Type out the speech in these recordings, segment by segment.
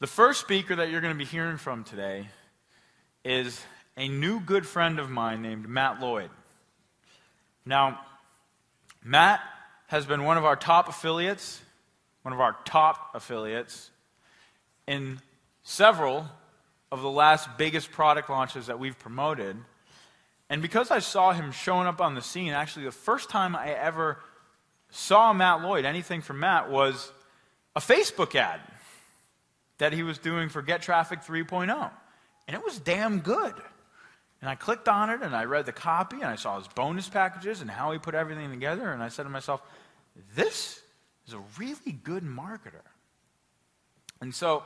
The first speaker that you're going to be hearing from today is a new good friend of mine named Matt Lloyd. Now, Matt has been one of our top affiliates in several of the last biggest product launches that we've promoted. And because I saw him showing up on the scene, actually the first time I ever saw Matt Lloyd, anything from Matt, was a Facebook ad that he was doing for Get Traffic 3.0. And it was damn good. And I clicked on it, and I read the copy, and I saw his bonus packages and how he put everything together, and I said to myself, this is a really good marketer. And so,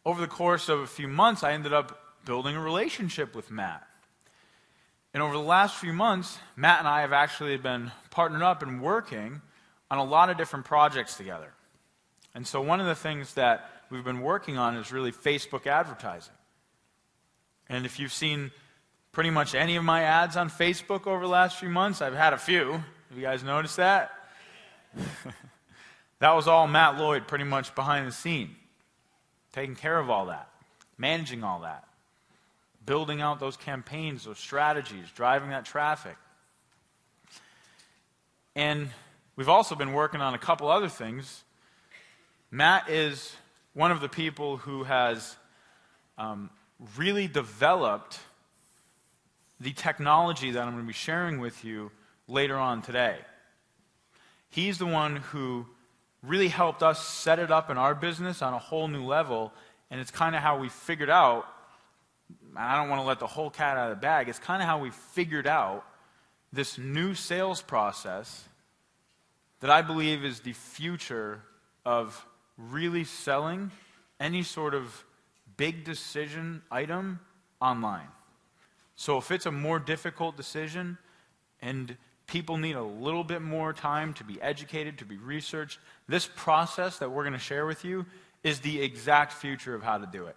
over the course of a few months, I ended up building a relationship with Matt. And over the last few months, Matt and I have actually been partnered up and working on a lot of different projects together. And so one of the things that we've been working on is really Facebook advertising. And if you've seen pretty much any of my ads on Facebook over the last few months, I've had a few. Have you guys noticed that? That was all Matt Lloyd pretty much behind the scene, taking care of all that, managing all that, building out those campaigns, those strategies, driving that traffic. And we've also been working on a couple other things. Matt is one of the people who has really developed the technology that I'm going to be sharing with you later on today. He's the one who really helped us set it up in our business on a whole new level, and it's kind of how we figured out, I don't want to let the whole cat out of the bag, it's kind of how we figured out this new sales process that I believe is the future of really selling any sort of big decision item online. So if it's a more difficult decision and people need a little bit more time to be educated, to be researched, this process that we're going to share with you is the exact future of how to do it.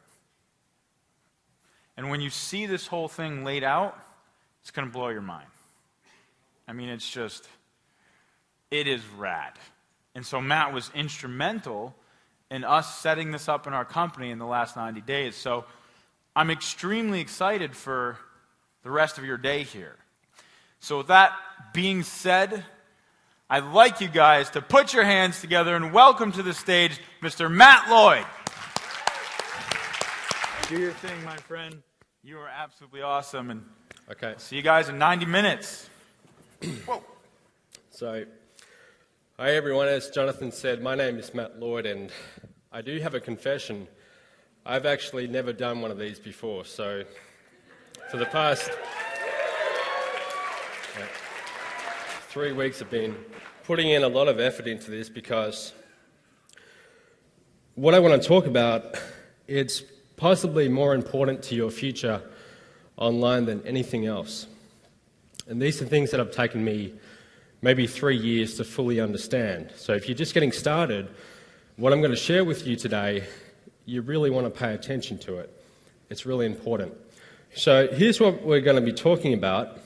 And when you see this whole thing laid out, it's going to blow your mind. I mean, it is rad. And so Matt was instrumental in us setting this up in our company in the last 90 days. So I'm extremely excited for the rest of your day here. So with that being said, I'd like you guys to put your hands together and welcome to the stage Mr. Matt Lloyd. Do your thing, my friend. You are absolutely awesome. And okay. See you guys in 90 minutes. Whoa. So, hi everyone. As Jonathan said, my name is Matt Lloyd, and I do have a confession. I've actually never done one of these before. So, for the past 3 weeks I've been putting in a lot of effort into this because what I want to talk about, it's possibly more important to your future online than anything else. And these are things that have taken me maybe 3 years to fully understand. So if you're just getting started, what I'm going to share with you today, you really want to pay attention to it. It's really important. So here's what we're going to be talking about.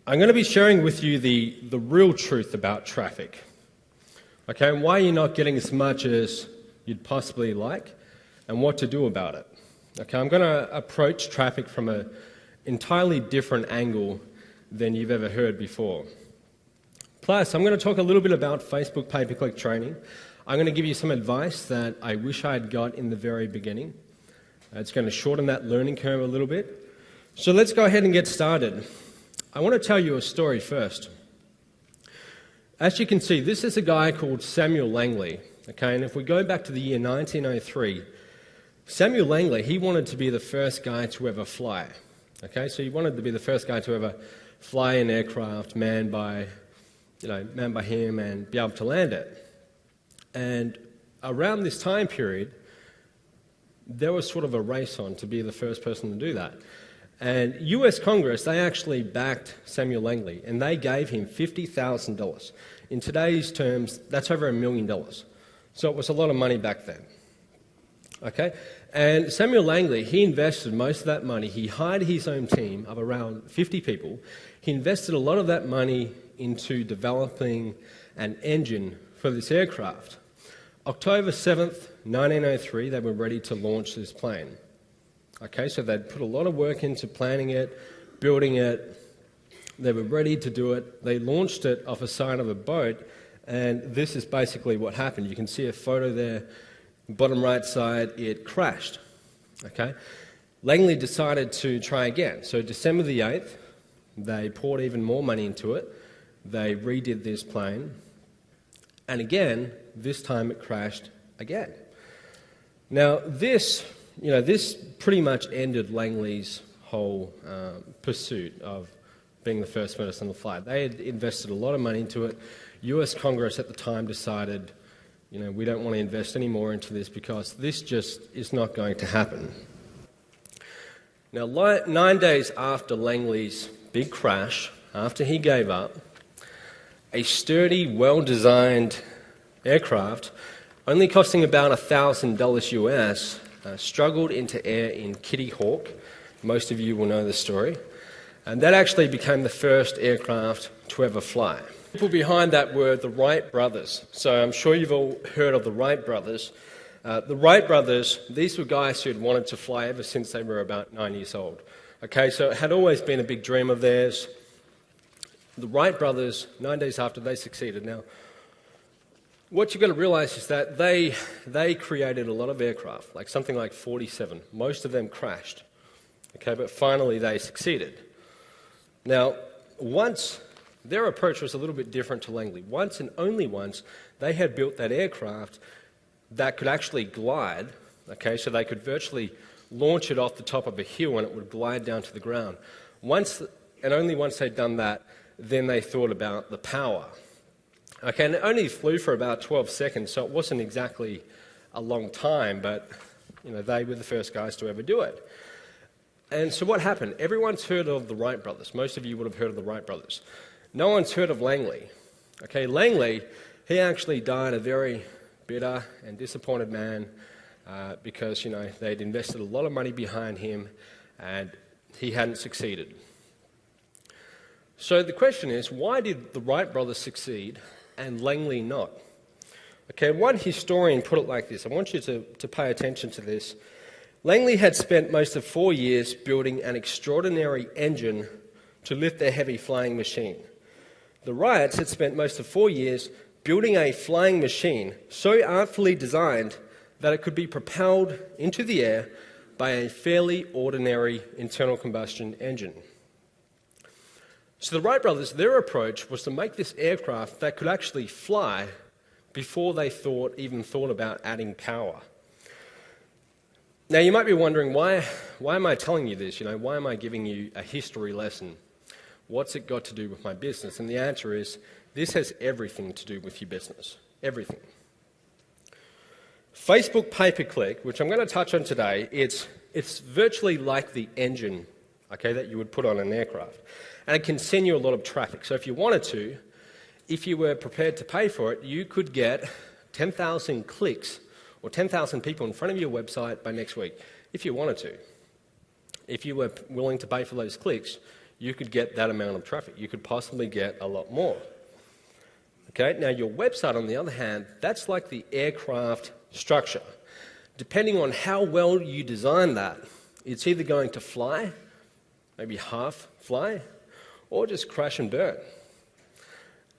I'm going to be sharing with you the real truth about traffic. Okay, and why you're not getting as much as you'd possibly like, and what to do about it. Okay, I'm going to approach traffic from an entirely different angle than you've ever heard before. Plus, I'm going to talk a little bit about Facebook pay-per-click training. I'm going to give you some advice that I wish I had got in the very beginning. It's going to shorten that learning curve a little bit. So let's go ahead and get started. I want to tell you a story first. As you can see, this is a guy called Samuel Langley. Okay, and if we go back to the year 1903, Samuel Langley, he wanted to be the first guy to ever fly. Okay, so he wanted to be the first guy to ever fly an aircraft manned by him and be able to land it. And around this time period, there was sort of a race on to be the first person to do that. And US Congress, they actually backed Samuel Langley, and they gave him $50,000. In today's terms, that's over $1 million. So it was a lot of money back then. Okay? And Samuel Langley, he invested most of that money. He hired his own team of around 50 people. He invested a lot of that money into developing an engine for this aircraft. October 7th, 1903, they were ready to launch this plane. Okay, so they'd put a lot of work into planning it, building it. They were ready to do it. They launched it off the side of a boat, and this is basically what happened. You can see a photo there, bottom right side, it crashed. Okay, Langley decided to try again. So December the 8th, they poured even more money into it. They redid this plane, and again, this time it crashed again. Now this pretty much ended Langley's whole pursuit of being the first person to fly. They had invested a lot of money into it. US Congress at the time decided, we don't want to invest any more into this because this just is not going to happen. Now, 9 days after Langley's big crash, after he gave up, a sturdy, well-designed aircraft, only costing about $1,000 US, struggled into air in Kitty Hawk. Most of you will know the story. And that actually became the first aircraft to ever fly. People behind that were the Wright brothers. So I'm sure you've all heard of the Wright brothers. The Wright brothers, these were guys who had wanted to fly ever since they were about 9 years old. Okay, so it had always been a big dream of theirs. The Wright brothers, 9 days after, they succeeded. Now, what you've got to realize is that they created a lot of aircraft, like something like 47. Most of them crashed. Okay, but finally they succeeded. Now, once their approach was a little bit different to Langley. Once and only once, they had built that aircraft that could actually glide, okay, so they could virtually launch it off the top of a hill and it would glide down to the ground. Once, and only once they'd done that, then they thought about the power. Okay, and it only flew for about 12 seconds, so it wasn't exactly a long time, but they were the first guys to ever do it. And so what happened? Everyone's heard of the Wright brothers. Most of you would have heard of the Wright brothers. No one's heard of Langley. Okay, Langley, he actually died a very bitter and disappointed man because, they'd invested a lot of money behind him and he hadn't succeeded. So the question is, why did the Wright brothers succeed and Langley not? Okay, one historian put it like this. I want you to pay attention to this. Langley had spent most of 4 years building an extraordinary engine to lift their heavy flying machine. The Wrights had spent most of 4 years building a flying machine so artfully designed that it could be propelled into the air by a fairly ordinary internal combustion engine. So the Wright brothers, their approach was to make this aircraft that could actually fly before they even thought about adding power. Now you might be wondering, why am I telling you this? Why am I giving you a history lesson? What's it got to do with my business? And the answer is, this has everything to do with your business. Everything. Facebook pay-per-click, which I'm going to touch on today, it's virtually like the engine, okay, that you would put on an aircraft. And it can send you a lot of traffic. So if you wanted to, if you were prepared to pay for it, you could get 10,000 clicks or 10,000 people in front of your website by next week, if you wanted to. If you were willing to pay for those clicks, you could get that amount of traffic. You could possibly get a lot more. Okay, now your website, on the other hand, that's like the aircraft structure. Depending on how well you design that, it's either going to fly, maybe half fly, or just crash and burn.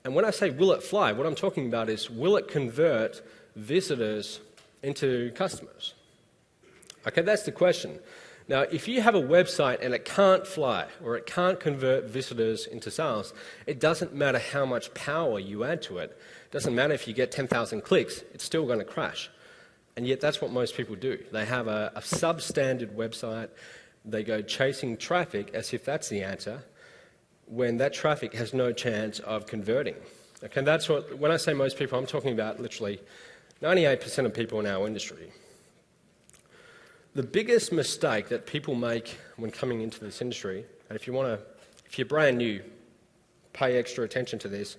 And when I say will it fly, what I'm talking about is, will it convert visitors into customers? Okay, that's the question. Now, if you have a website and it can't fly or it can't convert visitors into sales, it doesn't matter how much power you add to it. It doesn't matter if you get 10,000 clicks, it's still going to crash. And yet that's what most people do. They have a substandard website, they go chasing traffic as if that's the answer, when that traffic has no chance of converting. Okay, that's what, when I say most people, I'm talking about literally 98% of people in our industry. The biggest mistake that people make when coming into this industry, and if you're brand new, pay extra attention to this,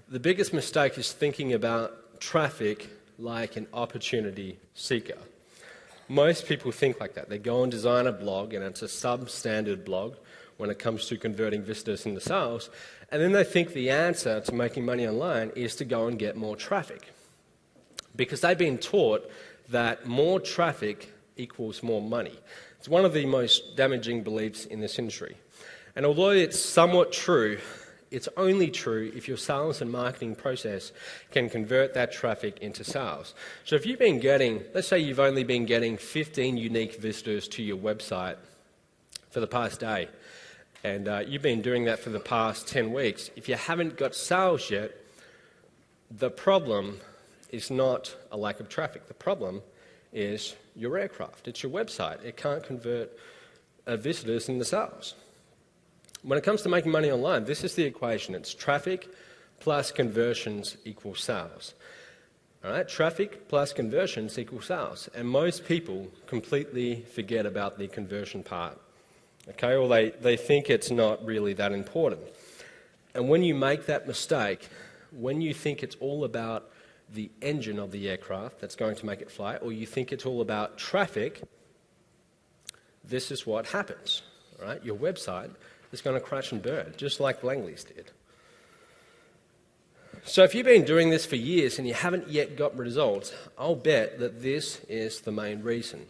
the biggest mistake is thinking about traffic like an opportunity seeker. Most people think like that. They go and design a blog, and it's a substandard blog when it comes to converting visitors into sales, and then they think the answer to making money online is to go and get more traffic. because they've been taught that more traffic equals more money. It's one of the most damaging beliefs in this industry. And although it's somewhat true, it's only true if your sales and marketing process can convert that traffic into sales. So if you've been getting, let's say you've only been getting 15 unique visitors to your website for the past day, and you've been doing that for the past 10 weeks, if you haven't got sales yet, the problem is not a lack of traffic. The problem is your aircraft. It's your website. It can't convert visitors into sales. When it comes to making money online, this is the equation. It's traffic plus conversions equals sales. All right? Traffic plus conversions equals sales. And most people completely forget about the conversion part. Okay? Or they think it's not really that important. And when you make that mistake, when you think it's all about the engine of the aircraft that's going to make it fly, or you think it's all about traffic, this is what happens. All right? Your website is going to crash and burn, just like Langley's did. So if you've been doing this for years and you haven't yet got results, I'll bet that this is the main reason.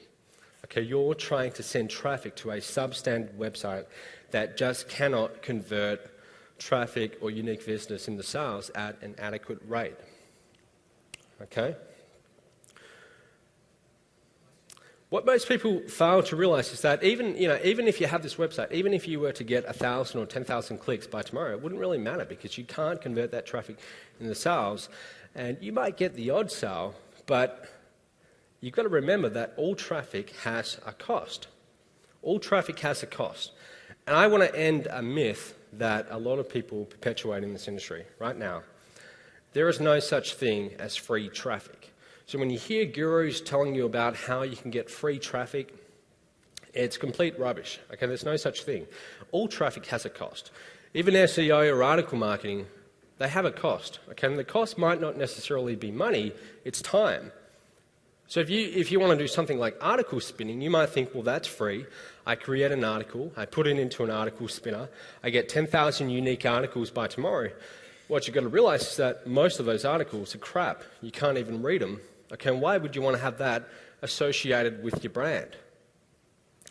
Okay, you're trying to send traffic to a substandard website that just cannot convert traffic or unique visitors into sales at an adequate rate. Okay? What most people fail to realize is that even if you have this website, even if you were to get 1,000 or 10,000 clicks by tomorrow, it wouldn't really matter because you can't convert that traffic into sales. And you might get the odd sale, but you've got to remember that all traffic has a cost. All traffic has a cost. And I want to end a myth that a lot of people perpetuate in this industry right now. There is no such thing as free traffic. So when you hear gurus telling you about how you can get free traffic, it's complete rubbish. Okay, there's no such thing. All traffic has a cost. Even SEO or article marketing, they have a cost. Okay, and the cost might not necessarily be money, it's time. So if you want to do something like article spinning, you might think, well, that's free. I create an article, I put it into an article spinner, I get 10,000 unique articles by tomorrow. What you've got to realize is that most of those articles are crap. You can't even read them. Okay, and why would you want to have that associated with your brand?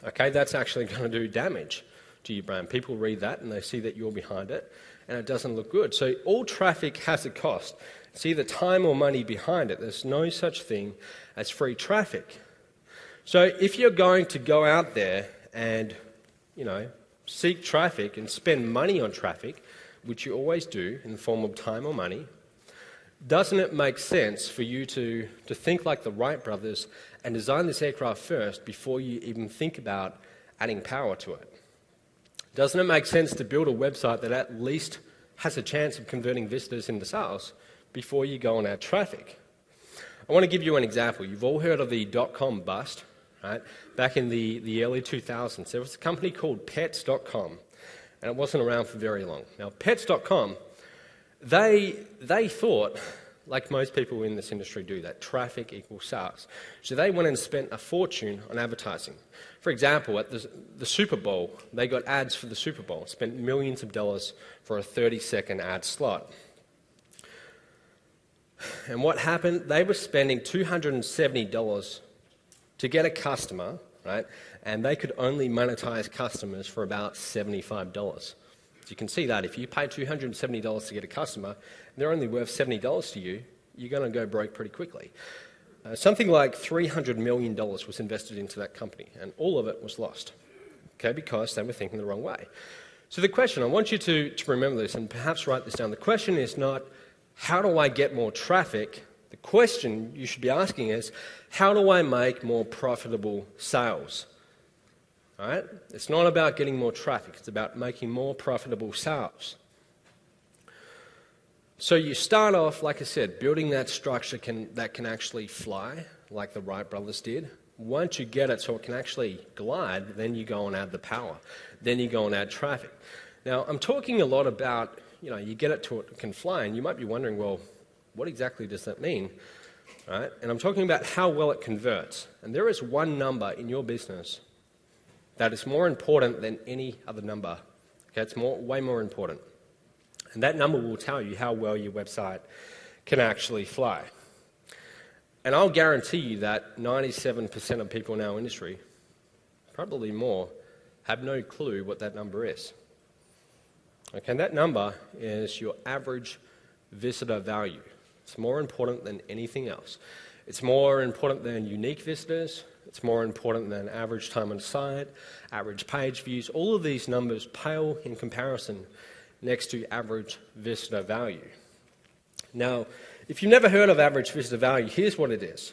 Okay, that's actually going to do damage to your brand. People read that and they see that you're behind it, and it doesn't look good. So all traffic has a cost. It's either time or money behind it. There's no such thing as free traffic. So if you're going to go out there and, seek traffic and spend money on traffic, which you always do in the form of time or money, doesn't it make sense for you to think like the Wright brothers and design this aircraft first before you even think about adding power to it? Doesn't it make sense to build a website that at least has a chance of converting visitors into sales before you go and add traffic? I want to give you an example. You've all heard of the .com bust, right? Back in the early 2000s, there was a company called Pets.com, and it wasn't around for very long. Now, Pets.com, they thought, like most people in this industry do, that traffic equals sales. So they went and spent a fortune on advertising. For example, at the Super Bowl, they got ads for the Super Bowl, spent millions of dollars for a 30-second ad slot. And what happened? They were spending $270 to get a customer, right? And they could only monetize customers for about $75. So you can see that if you pay $270 to get a customer, and they're only worth $70 to you, you're going to go broke pretty quickly. Something like $300 million was invested into that company, and all of it was lost, okay, because they were thinking the wrong way. So the question, I want you to remember this and perhaps write this down. The question is not, how do I get more traffic? The question you should be asking is, how do I make more profitable sales? All right? It's not about getting more traffic. It's about making more profitable sales. So you start off, like I said, building that structure that can actually fly, like the Wright brothers did. Once you get it so it can actually glide, then you go and add the power. Then you go and add traffic. Now, I'm talking a lot about, you get it to it can fly, and you might be wondering, well, what exactly does that mean? Right? And I'm talking about how well it converts. And there is one number in your business that is more important than any other number. Okay, it's way more important. And that number will tell you how well your website can actually fly. And I'll guarantee you that 97% of people in our industry, probably more, have no clue what that number is. Okay, that number is your average visitor value. It's more important than anything else. It's more important than unique visitors. It's more important than average time on site, average page views. All of these numbers pale in comparison next to average visitor value. Now, if you've never heard of average visitor value, here's what it is.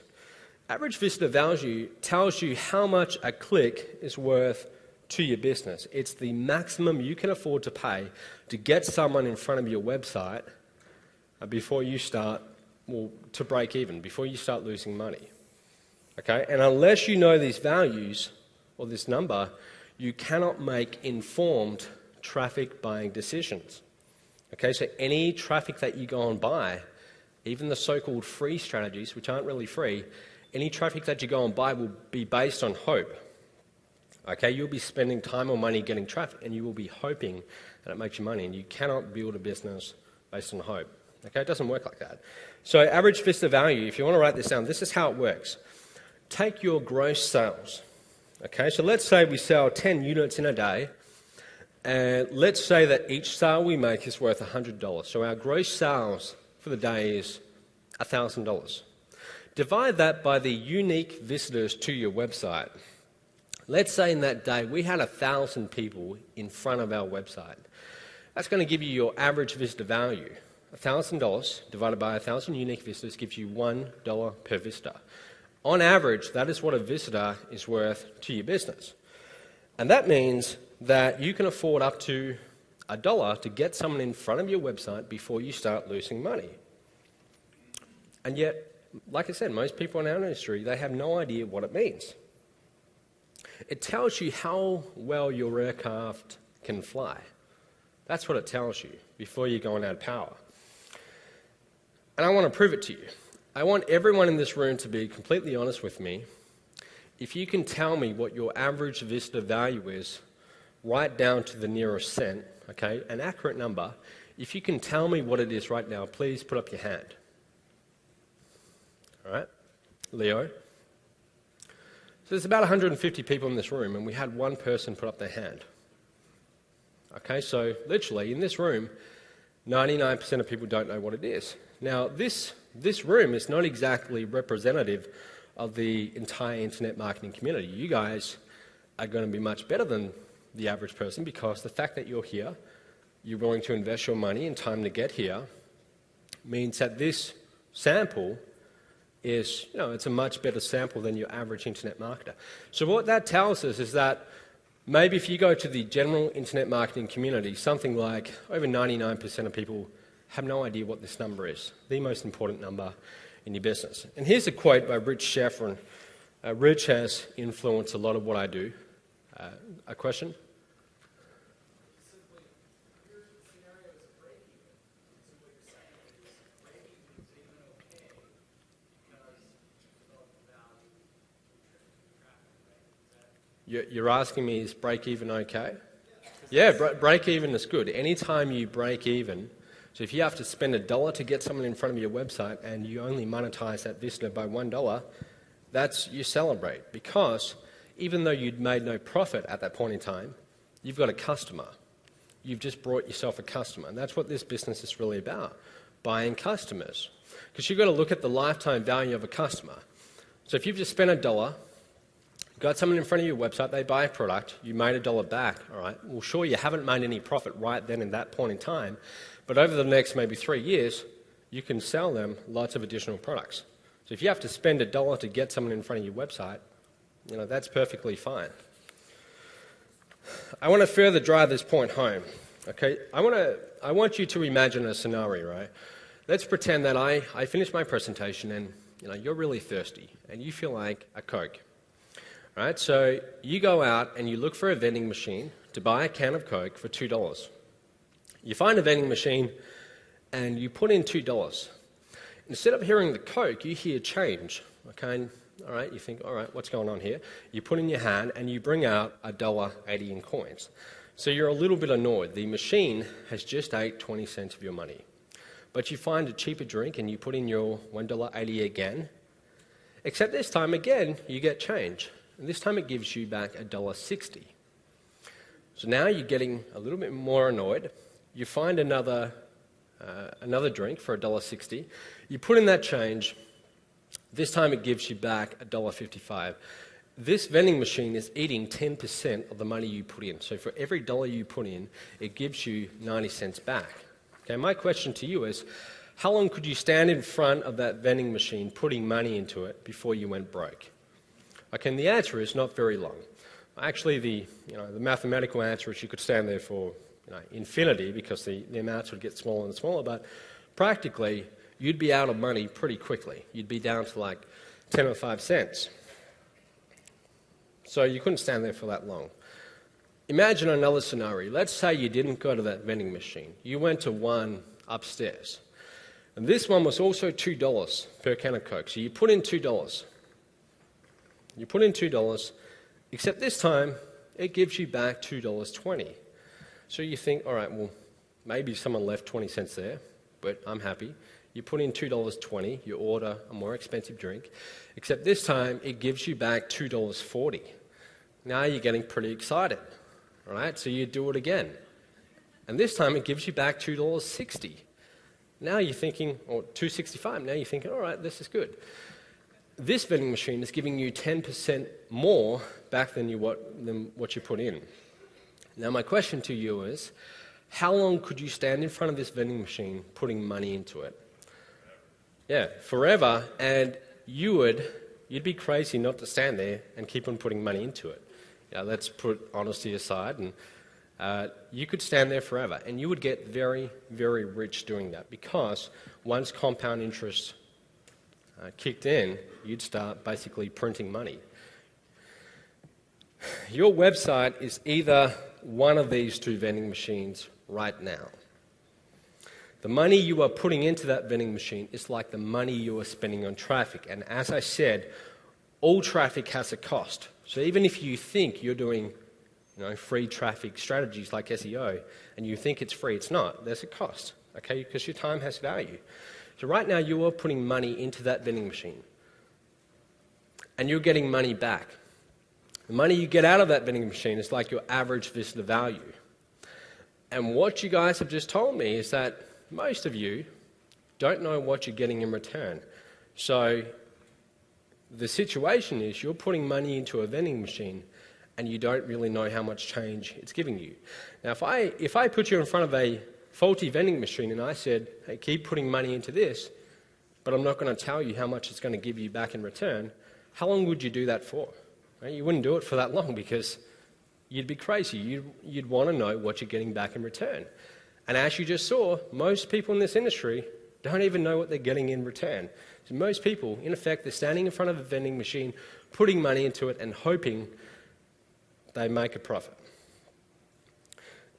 Average visitor value tells you how much a click is worth to your business. It's the maximum you can afford to pay to get someone in front of your website before you start, well, to break even, before you start losing money. Okay? And unless you know these values or this number, you cannot make informed traffic buying decisions. Okay, so any traffic that you go and buy, even the so-called free strategies, which aren't really free, any traffic that you go and buy will be based on hope. Okay, you'll be spending time or money getting traffic, and you will be hoping that it makes you money, and you cannot build a business based on hope. Okay, it doesn't work like that. So average visitor value, if you want to write this down, this is how it works. Take your gross sales. Okay, so let's say we sell 10 units in a day, and let's say that each sale we make is worth $100. So our gross sales for the day is $1,000. Divide that by the unique visitors to your website. Let's say in that day we had 1,000 people in front of our website. That's going to give you your average visitor value. $1,000 divided by 1,000 unique visitors gives you $1 per visitor. On average, that is what a visitor is worth to your business. And that means that you can afford up to $1 to get someone in front of your website before you start losing money. And yet, like I said, most people in our industry, they have no idea what it means. It tells you how well your aircraft can fly. That's what it tells you before you're going out of power. And I want to prove it to you. I want everyone in this room to be completely honest with me. If you can tell me what your average visitor value is, right down to the nearest cent, okay, an accurate number, if you can tell me what it is right now, please put up your hand. All right, Leo. So there's about 150 people in this room, and we had one person put up their hand. Okay, so literally in this room, 99% of people don't know what it is. Now, this room is not exactly representative of the entire internet marketing community. You guys are going to be much better than the average person because the fact that you're here, you're willing to invest your money and time to get here, means that this sample is, it's a much better sample than your average internet marketer. So what that tells us is that maybe if you go to the general internet marketing community, something like over 99% of people have no idea what this number is, the most important number in your business. And here's a quote by Rich Schaffer. Rich has influenced a lot of what I do. A question? You're asking me, is break even okay? Yeah, break even is good. Anytime you break even, so if you have to spend $1 to get someone in front of your website and you only monetize that visitor by $1, you celebrate, because even though you'd made no profit at that point in time, you've got a customer. You've just brought yourself a customer, and that's what this business is really about, buying customers. Because you've got to look at the lifetime value of a customer. So if you've just spent $1, got someone in front of your website, they buy a product, you made $1 back, all right? Well, sure, you haven't made any profit right then in that point in time, but over the next maybe 3 years, you can sell them lots of additional products. So if you have to spend $1 to get someone in front of your website, that's perfectly fine. I want to further drive this point home, okay? I want you to imagine a scenario, right? Let's pretend that I finish my presentation and, you're really thirsty and you feel like a Coke. Right, so you go out and you look for a vending machine to buy a can of Coke for $2. You find a vending machine and you put in $2. Instead of hearing the Coke, you hear change. Okay, all right, you think, all right, what's going on here? You put in your hand and you bring out $1.80 in coins. So you're a little bit annoyed. The machine has just ate 20 cents of your money. But you find a cheaper drink and you put in your $1.80 again, Except this time, again, you get change. And this time it gives you back $1.60. So now you're getting a little bit more annoyed. You find another drink for $1.60. You put in that change. This time it gives you back $1.55. This vending machine is eating 10% of the money you put in. So for every dollar you put in, it gives you 90 cents back. Okay, my question to you is, how long could you stand in front of that vending machine putting money into it before you went broke? Okay, and the answer is not very long. Actually, the mathematical answer is you could stand there for infinity, because the amounts would get smaller and smaller, but practically you'd be out of money pretty quickly. You'd be down to like 10 or 5 cents. So you couldn't stand there for that long. Imagine another scenario. Let's say you didn't go to that vending machine. You went to one upstairs. And this one was also $2 per can of Coke. So you put in $2. You put in $2, except this time it gives you back $2.20. So you think, all right, well, maybe someone left 20 cents there, but I'm happy. You put in $2.20, you order a more expensive drink, except this time it gives you back $2.40. Now you're getting pretty excited, all right? So you do it again. And this time it gives you back $2.60. Now you're thinking, or $2.65, now you're thinking, all right, this is good. This vending machine is giving you 10% more back than what you put in. Now my question to you is, how long could you stand in front of this vending machine putting money into it? Yeah, forever, and you'd be crazy not to stand there and keep on putting money into it. Yeah, let's put honesty aside, and you could stand there forever, and you would get very, very rich doing that, because once compound interest kicked in, you'd start basically printing money. Your website is either one of these two vending machines right now. The money you are putting into that vending machine is like the money you are spending on traffic. And as I said, all traffic has a cost. So even if you think you're doing free traffic strategies like SEO, and you think it's free, it's not. There's a cost, okay, because your time has value. So right now you are putting money into that vending machine, and you're getting money back. The money you get out of that vending machine is like your average visitor value. And what you guys have just told me is that most of you don't know what you're getting in return. So the situation is you're putting money into a vending machine and you don't really know how much change it's giving you. Now, if I put you in front of a faulty vending machine and I said, hey, keep putting money into this, but I'm not going to tell you how much it's going to give you back in return, how long would you do that for? Right? You wouldn't do it for that long, because you'd be crazy. You'd want to know what you're getting back in return. And as you just saw, most people in this industry don't even know what they're getting in return. So most people, in effect, they're standing in front of a vending machine, putting money into it and hoping they make a profit.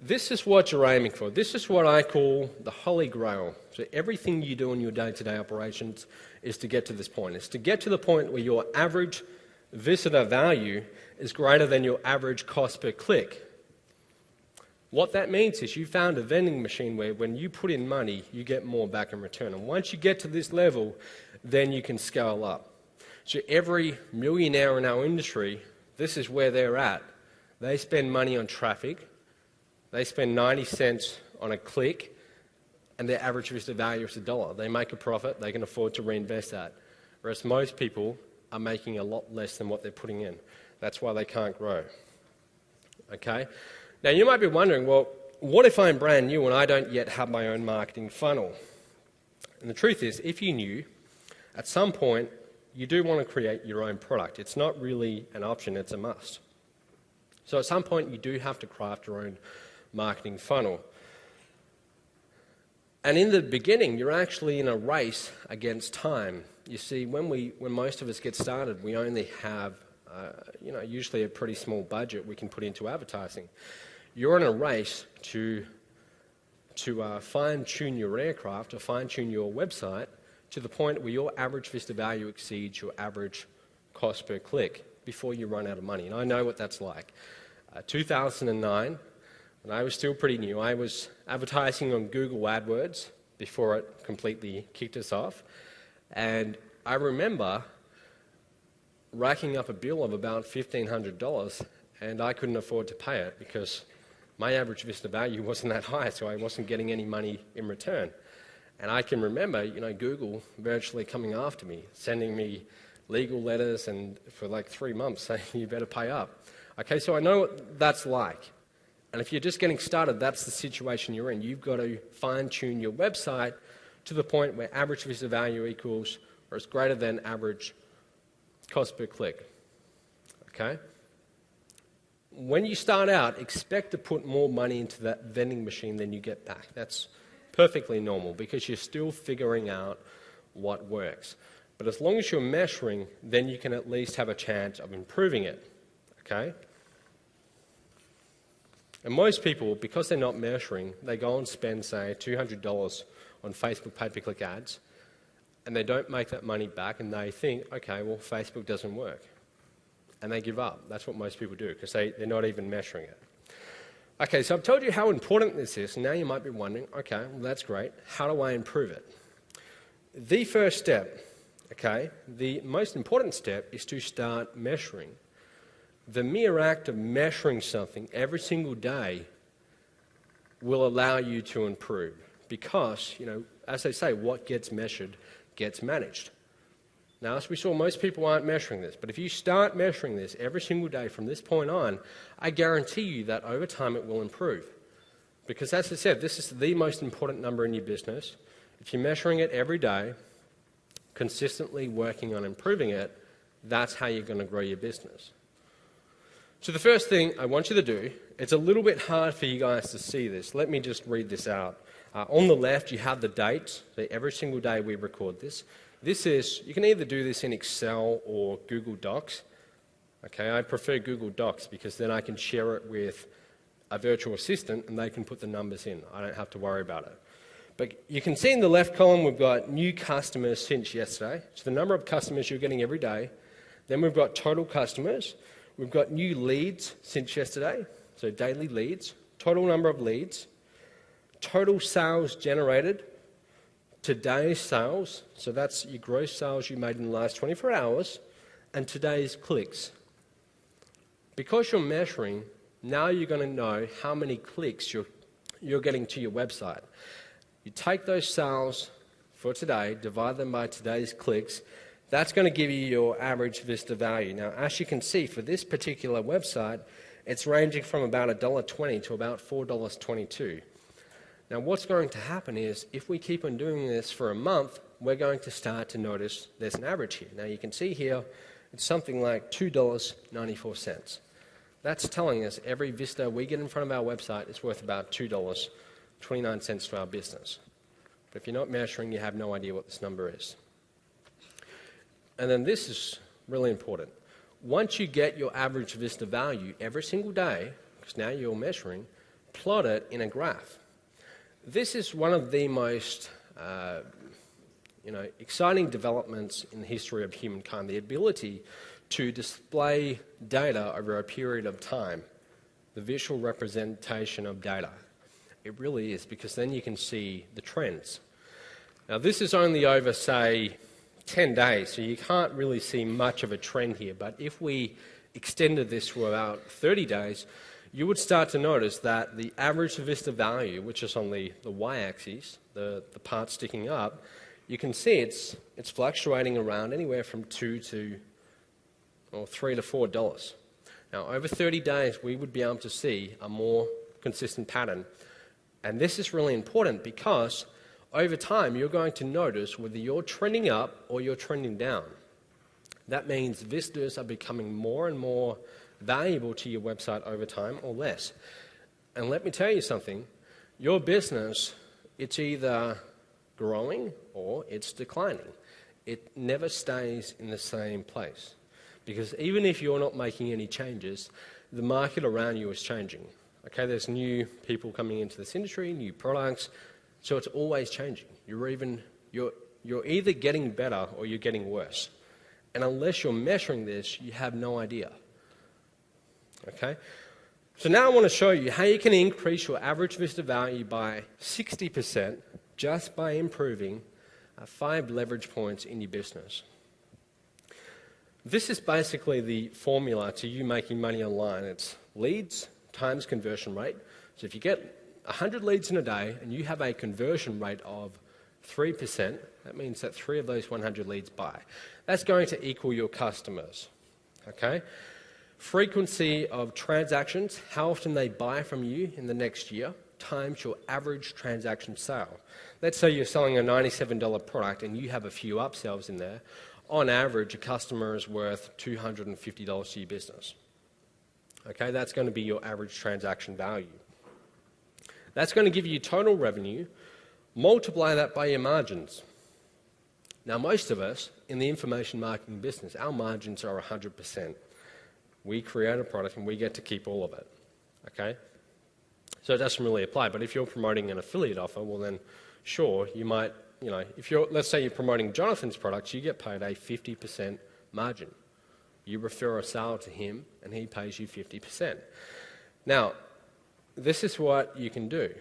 This is what you're aiming for. This is what I call the holy grail. So everything you do in your day-to-day operations is to get to this point. It's to get to the point where your average visitor value is greater than your average cost per click. What that means is you found a vending machine where when you put in money, you get more back in return. And once you get to this level, then you can scale up. So every millionaire in our industry, this is where they're at. They spend money on traffic. They spend 90 cents on a click, and their average visitor value is $1. They make a profit. They can afford to reinvest that. Whereas most people are making a lot less than what they're putting in. That's why they can't grow. Okay? Now, you might be wondering, well, what if I'm brand new and I don't yet have my own marketing funnel? And the truth is, if you knew, at some point, you do want to create your own product. It's not really an option, it's a must. So at some point, you do have to craft your own marketing funnel. And in the beginning, you're actually in a race against time. You see, when most of us get started, we only have usually a pretty small budget we can put into advertising. You're in a race to fine-tune your aircraft, to fine-tune your website to the point where your average visitor value exceeds your average cost per click before you run out of money. And I know what that's like. 2009, when I was still pretty new, I was advertising on Google AdWords before it completely kicked us off. And I remember racking up a bill of about $1,500, and I couldn't afford to pay it because my average Vista value wasn't that high, so I wasn't getting any money in return. And I can remember, Google virtually coming after me, sending me legal letters and for like 3 months saying you better pay up. Okay, so I know what that's like. And if you're just getting started, that's the situation you're in. You've got to fine-tune your website to the point where average Vista value equals or is greater than average cost per click. Okay? When you start out, expect to put more money into that vending machine than you get back. That's perfectly normal because you're still figuring out what works. But as long as you're measuring, then you can at least have a chance of improving it. Okay? And most people, because they're not measuring, they go and spend, say, $200 on Facebook pay-per-click ads, and they don't make that money back, and they think, okay, well, Facebook doesn't work. And they give up. That's what most people do, because they're not even measuring it. Okay, so I've told you how important this is, and now you might be wondering, okay, well, that's great. How do I improve it? The first step, okay, the most important step is to start measuring. The mere act of measuring something every single day will allow you to improve because, as they say, what gets measured gets managed. Now, as we saw, most people aren't measuring this, but if you start measuring this every single day from this point on, I guarantee you that over time it will improve. Because as I said, this is the most important number in your business. If you're measuring it every day, consistently working on improving it, that's how you're going to grow your business. So the first thing I want you to do, it's a little bit hard for you guys to see this. Let me just read this out. On the left, you have the dates. So every single day we record this. This is, you can either do this in Excel or Google Docs. Okay, I prefer Google Docs because then I can share it with a virtual assistant and they can put the numbers in. I don't have to worry about it. But you can see in the left column we've got new customers since yesterday. So the number of customers you're getting every day. Then we've got total customers. We've got new leads since yesterday, so daily leads, total number of leads, total sales generated, today's sales, so that's your gross sales you made in the last 24 hours, and today's clicks. Because you're measuring, now you're going to know how many clicks you're getting to your website. You take those sales for today, divide them by today's clicks. That's going to give you your average Vista value. Now, as you can see, for this particular website, it's ranging from about $1.20 to about $4.22. Now, what's going to happen is, if we keep on doing this for a month, we're going to start to notice there's an average here. Now, you can see here, it's something like $2.94. That's telling us every Vista we get in front of our website is worth about $2.29 to our business. But if you're not measuring, you have no idea what this number is. And then this is really important. Once you get your average Vista value every single day, because now you're measuring, plot it in a graph. This is one of the most exciting developments in the history of humankind, the ability to display data over a period of time, the visual representation of data. It really is, because then you can see the trends. Now, this is only over, say, 10 days, so you can't really see much of a trend here, but if we extended this to about 30 days, you would start to notice that the average Vista value, which is on the y-axis, the part sticking up, you can see it's fluctuating around anywhere from $3 to $4. Now, over 30 days, we would be able to see a more consistent pattern, and this is really important because over time, you're going to notice whether you're trending up or you're trending down. That means visitors are becoming more and more valuable to your website over time or less. And let me tell you something, your business, it's either growing or it's declining. It never stays in the same place. Because even if you're not making any changes, the market around you is changing. Okay, there's new people coming into this industry, new products, so it's always changing. You're either getting better or you're getting worse. And unless you're measuring this, you have no idea. Okay? So now I want to show you how you can increase your average Vista value by 60% just by improving 5 leverage points in your business. This is basically the formula to you making money online. It's leads times conversion rate. So if you get 100 leads in a day and you have a conversion rate of 3%, that means that 3 of those 100 leads buy. That's going to equal your customers, okay? Frequency of transactions, how often they buy from you in the next year, times your average transaction sale. Let's say you're selling a $97 product and you have a few upsells in there. On average, a customer is worth $250 to your business. Okay, that's going to be your average transaction value. That's going to give you total revenue. Multiply that by your margins. Now, most of us in the information marketing business, our margins are 100%. We create a product and we get to keep all of it. Okay? So it doesn't really apply. But if you're promoting an affiliate offer, well then, sure, you might, let's say you're promoting Jonathan's products, you get paid a 50% margin. You refer a sale to him and he pays you 50%. Now, this is what you can do.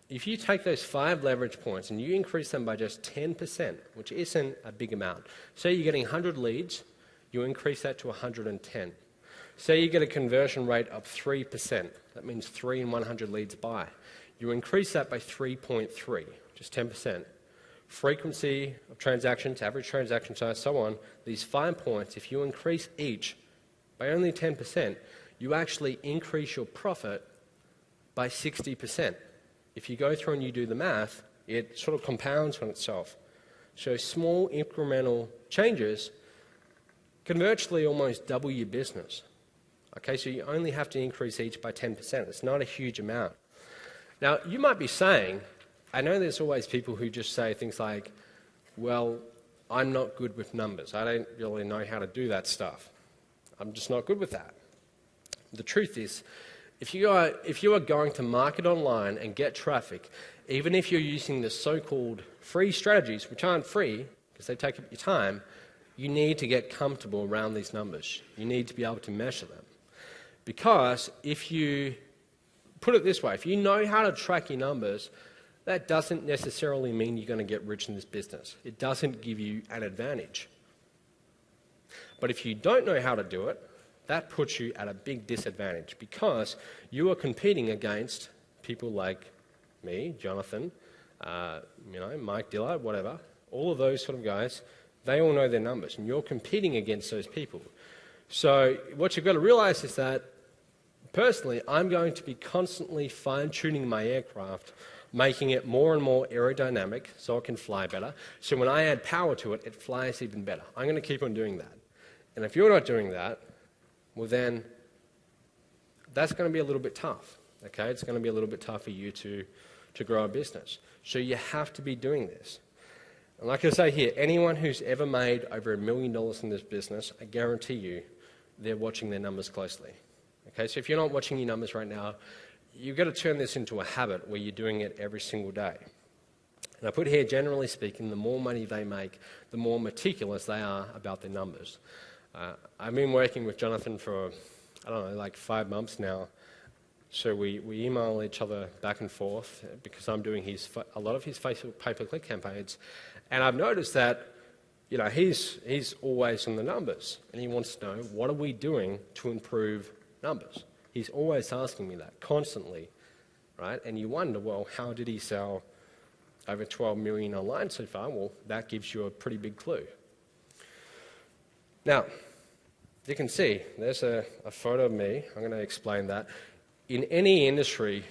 If you take those 5 leverage points and you increase them by just 10%, which isn't a big amount, say you're getting 100 leads, you increase that to 110. Say you get a conversion rate of 3%, that means 3 in 100 leads buy. You increase that by 3.3, just 10%. Frequency of transactions, average transaction size, so on, these 5 points, if you increase each by only 10%, you actually increase your profit by 60%. If you go through and you do the math, it sort of compounds on itself. So small incremental changes can virtually almost double your business. Okay, so you only have to increase each by 10%. It's not a huge amount. Now, you might be saying, I know there's always people who just say things like, well, I'm not good with numbers. I don't really know how to do that stuff. I'm just not good with that. The truth is, if you are going to market online and get traffic, even if you're using the so-called free strategies, which aren't free because they take up your time, you need to get comfortable around these numbers. You need to be able to measure them. Because if you put it this way, if you know how to track your numbers, that doesn't necessarily mean you're going to get rich in this business. It doesn't give you an advantage. But if you don't know how to do it, that puts you at a big disadvantage because you are competing against people like me, Jonathan, Mike Dillard, whatever, all of those sort of guys. They all know their numbers, and you're competing against those people. So what you've got to realize is that, personally, I'm going to be constantly fine-tuning my aircraft, making it more and more aerodynamic so it can fly better. So when I add power to it, it flies even better. I'm going to keep on doing that. And if you're not doing that, well then, that's going to be a little bit tough. Okay, it's going to be a little bit tough for you to grow a business. So you have to be doing this. And like I say here, anyone who's ever made over $1 million in this business, I guarantee you, they're watching their numbers closely. Okay, so if you're not watching your numbers right now, you've got to turn this into a habit where you're doing it every single day. And I put here, generally speaking, the more money they make, the more meticulous they are about their numbers. I've been working with Jonathan for, like 5 months now. So we email each other back and forth because I'm doing a lot of his Facebook pay-per-click campaigns. And I've noticed that, he's always on the numbers. And he wants to know, what are we doing to improve numbers? He's always asking me that, constantly, right? And you wonder, well, how did he sell over 12 million online so far? Well, that gives you a pretty big clue. Now, you can see, there's a photo of me. I'm going to explain that. In any industry,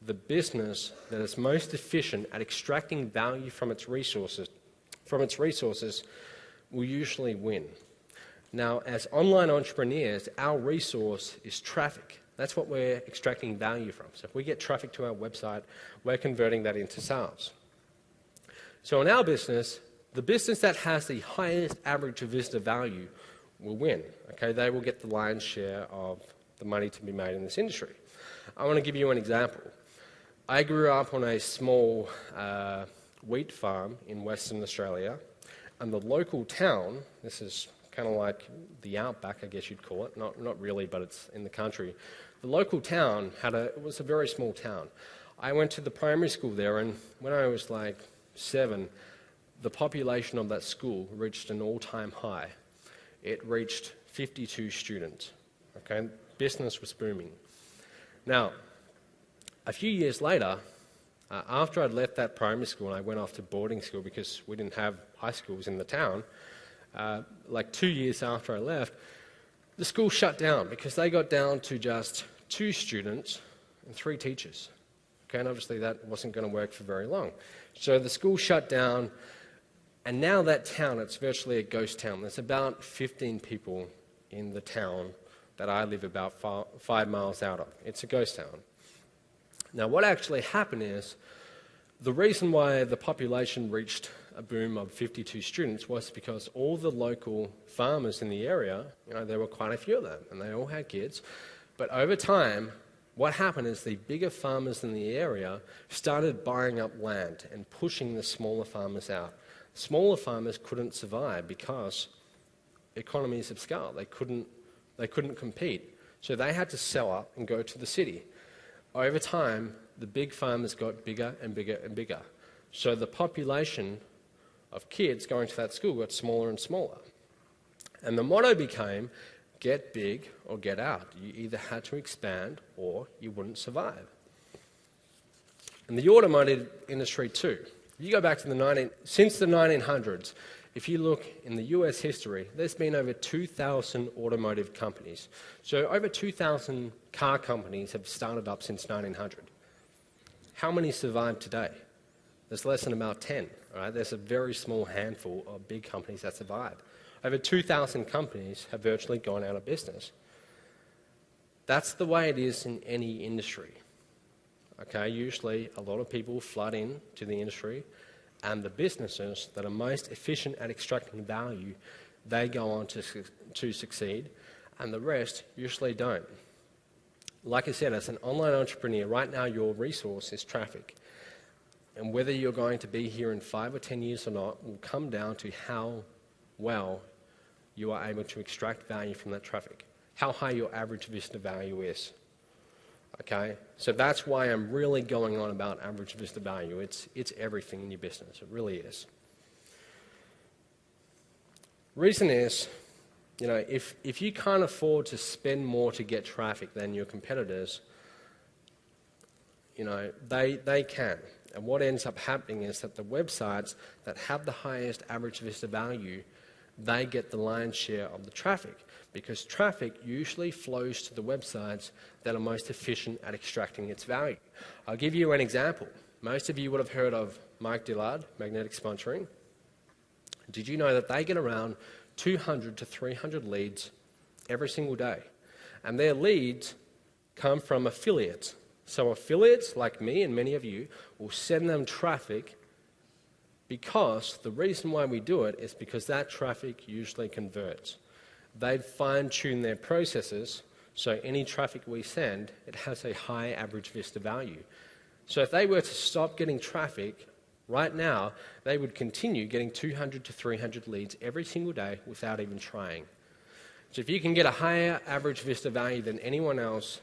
the business that is most efficient at extracting value from its resources will usually win. Now, as online entrepreneurs, our resource is traffic. That's what we're extracting value from. So if we get traffic to our website, we're converting that into sales. So in our business, the business that has the highest average visitor value will win. Okay, they will get the lion's share of the money to be made in this industry. I want to give you an example. I grew up on a small wheat farm in Western Australia, and the local town, this is kind of like the outback, I guess you'd call it, not really, but it's in the country. The local town it was a very small town. I went to the primary school there, and when I was like 7, the population of that school reached an all-time high. it reached 52 students. Okay, business was booming. Now, a few years later, after I'd left that primary school and I went off to boarding school because we didn't have high schools in the town, like 2 years after I left, the school shut down because they got down to just 2 students and 3 teachers. Okay, and obviously that wasn't going to work for very long. So the school shut down, and now that town, it's virtually a ghost town. There's about 15 people in the town that I live about 5 miles out of. It's a ghost town. Now, what actually happened is, the reason why the population reached a boom of 52 students was because all the local farmers in the area, there were quite a few of them, and they all had kids. But over time, what happened is the bigger farmers in the area started buying up land and pushing the smaller farmers out. Smaller farmers couldn't survive because economies of scale. They couldn't compete. So they had to sell up and go to the city. Over time, the big farmers got bigger and bigger and bigger. So the population of kids going to that school got smaller and smaller. And the motto became, get big or get out. You either had to expand or you wouldn't survive. And the automotive industry too. If you go back to since the 1900s, if you look in the US history, there's been over 2,000 automotive companies. So over 2,000 car companies have started up since 1900. How many survive today? There's less than about 10. Right? There's a very small handful of big companies that survive. Over 2,000 companies have virtually gone out of business. That's the way it is in any industry. Okay, usually a lot of people flood in to the industry, and the businesses that are most efficient at extracting value, they go on to succeed, and the rest usually don't. Like I said, as an online entrepreneur, right now your resource is traffic. And whether you're going to be here in 5 or 10 years or not will come down to how well you are able to extract value from that traffic, how high your average visitor value is. Okay, so that's why I'm really going on about average visitor value. It's everything in your business. It really is. Reason is, if you can't afford to spend more to get traffic than your competitors, they can. And what ends up happening is that the websites that have the highest average visitor value, they get the lion's share of the traffic, because traffic usually flows to the websites that are most efficient at extracting its value. I'll give you an example. Most of you would have heard of Mike Dillard, Magnetic Sponsoring. Did you know that they get around 200 to 300 leads every single day? And their leads come from affiliates. So affiliates, like me and many of you, will send them traffic, because the reason why we do it is because that traffic usually converts. They fine-tune their processes, so any traffic we send, it has a high average visitor value. So if they were to stop getting traffic right now, they would continue getting 200 to 300 leads every single day without even trying. So if you can get a higher average visitor value than anyone else,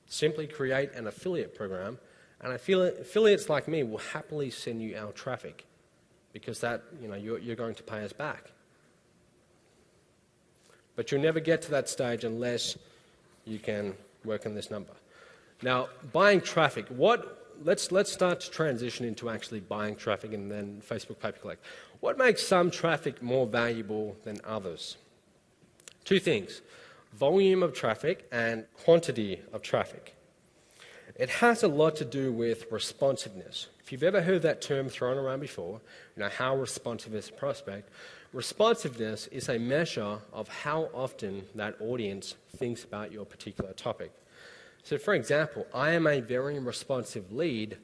simply create an affiliate program, and affiliates like me will happily send you our traffic, because that, you're going to pay us back. But you'll never get to that stage unless you can work on this number. Now, buying traffic, let's start to transition into actually buying traffic and then Facebook pay-per-click. What makes some traffic more valuable than others? 2 things, volume of traffic and quantity of traffic. It has a lot to do with responsiveness. If you've ever heard that term thrown around before, how responsive is a prospect? Responsiveness is a measure of how often that audience thinks about your particular topic. So for example, I am a very responsive lead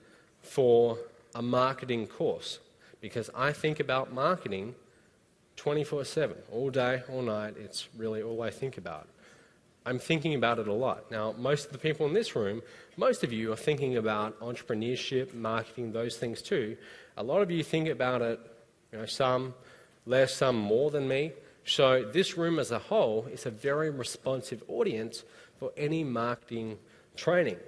for a marketing course, because I think about marketing 24/7, all day, all night. It's really all I think about. I'm thinking about it a lot. Now, most of the people in this room, most of you are thinking about entrepreneurship, marketing, those things too. A lot of you think about it, some less, some more than me. So this room as a whole is a very responsive audience for any marketing training.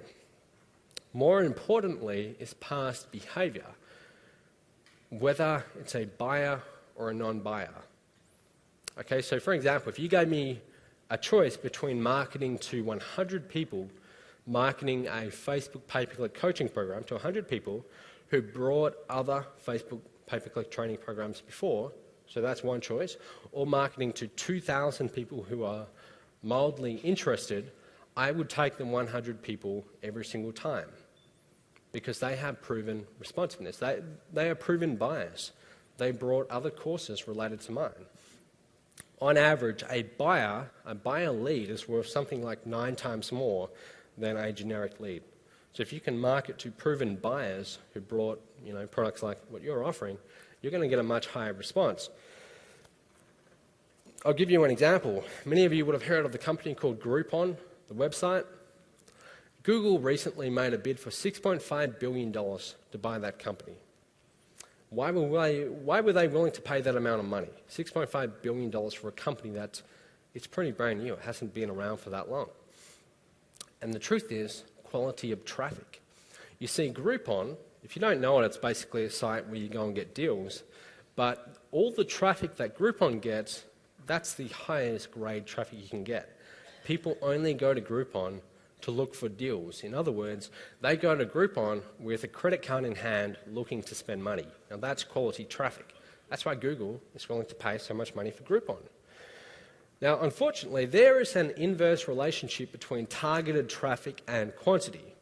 More importantly is past behavior, whether it's a buyer or a non-buyer. Okay, so for example, if you gave me a choice between marketing to 100 people, marketing a Facebook pay-per-click coaching program to 100 people who brought other Facebook pay-per-click training programs before, so that's one choice, or marketing to 2,000 people who are mildly interested, I would take the 100 people every single time because they have proven responsiveness. They are proven buyers. They brought other courses related to mine. On average, a buyer lead is worth something like 9 times more than a generic lead. So if you can market to proven buyers who brought products like what you're offering, you're going to get a much higher response. I'll give you an example. Many of you would have heard of the company called Groupon, the website. Google recently made a bid for $6.5 billion to buy that company. Why were they willing to pay that amount of money? $6.5 billion for a company it's pretty brand new. It hasn't been around for that long. And the truth is, quality of traffic. You see, Groupon, if you don't know it, it's basically a site where you go and get deals. But all the traffic that Groupon gets, that's the highest grade traffic you can get. People only go to Groupon to look for deals. In other words, they go to Groupon with a credit card in hand looking to spend money. Now that's quality traffic. That's why Google is willing to pay so much money for Groupon. Now, unfortunately, there is an inverse relationship between targeted traffic and quantity.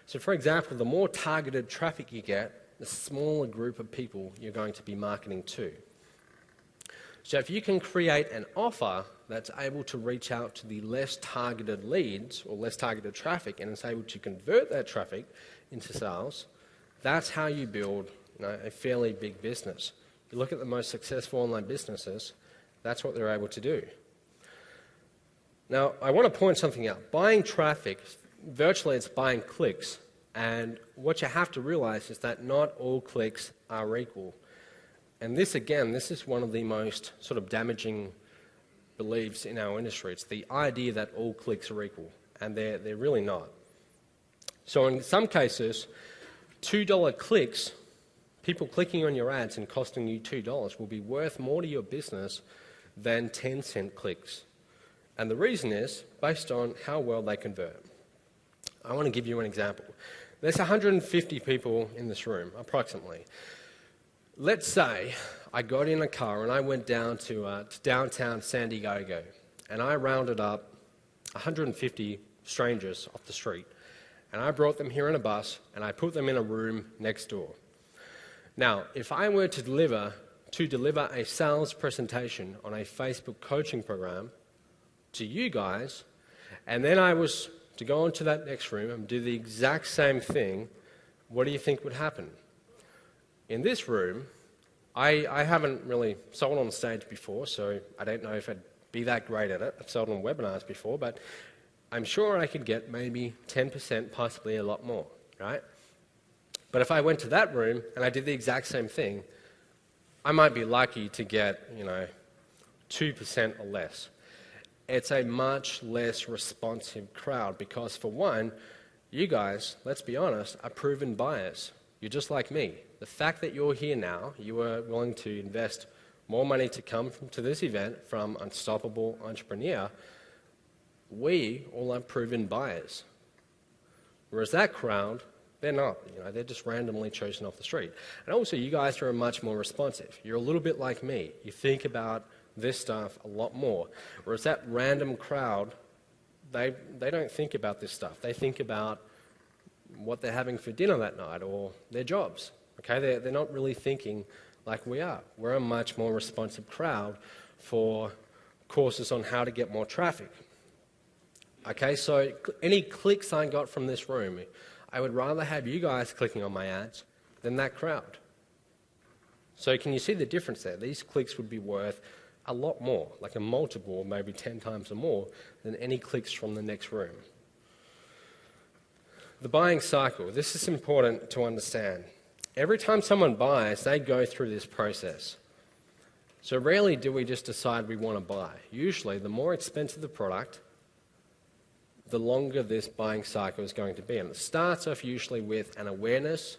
So for example, the more targeted traffic you get, the smaller group of people you're going to be marketing to. So if you can create an offer that's able to reach out to the less targeted leads or less targeted traffic and is able to convert that traffic into sales, that's how you build a fairly big business. You look at the most successful online businesses, that's what they're able to do. Now, I want to point something out. Buying traffic, virtually it's buying clicks. And what you have to realize is that not all clicks are equal. And this, again, this is one of the most sort of damaging beliefs in our industry. It's the idea that all clicks are equal, and they're really not. So in some cases, $2 clicks, people clicking on your ads and costing you $2 will be worth more to your business than 10-cent clicks. And the reason is based on how well they convert. I want to give you an example. There's 150 people in this room, approximately. Let's say I got in a car and I went down to downtown San Diego and I rounded up 150 strangers off the street and I brought them here in a bus and I put them in a room next door. Now, if I were to deliver a sales presentation on a Facebook coaching program to you guys, and then I was to go into that next room and do the exact same thing, what do you think would happen? In this room, I haven't really sold on stage before, so I don't know if I'd be that great at it. I've sold on webinars before, but I'm sure I could get maybe 10%, possibly a lot more, right? But if I went to that room and I did the exact same thing, I might be lucky to get, 2% or less. It's a much less responsive crowd because, for one, you guys, let's be honest, are proven buyers. You're just like me. The fact that you're here now, you are willing to invest more money to come to this event from Unstoppable Entrepreneur, we all are proven buyers. Whereas that crowd, they're not. They're just randomly chosen off the street. And also, you guys are much more responsive. You're a little bit like me. You think about this stuff a lot more. Whereas that random crowd, they don't think about this stuff. They think about what they're having for dinner that night or their jobs. Okay, they're not really thinking like we are. We're a much more responsive crowd for courses on how to get more traffic. Okay, so any clicks I got from this room, I would rather have you guys clicking on my ads than that crowd. So can you see the difference there? These clicks would be worth a lot more, like a multiple, maybe 10 times or more, than any clicks from the next room. The buying cycle. This is important to understand. Every time someone buys, they go through this process. So rarely do we just decide we want to buy. Usually, the more expensive the product, the longer this buying cycle is going to be. And it starts off usually with an awareness,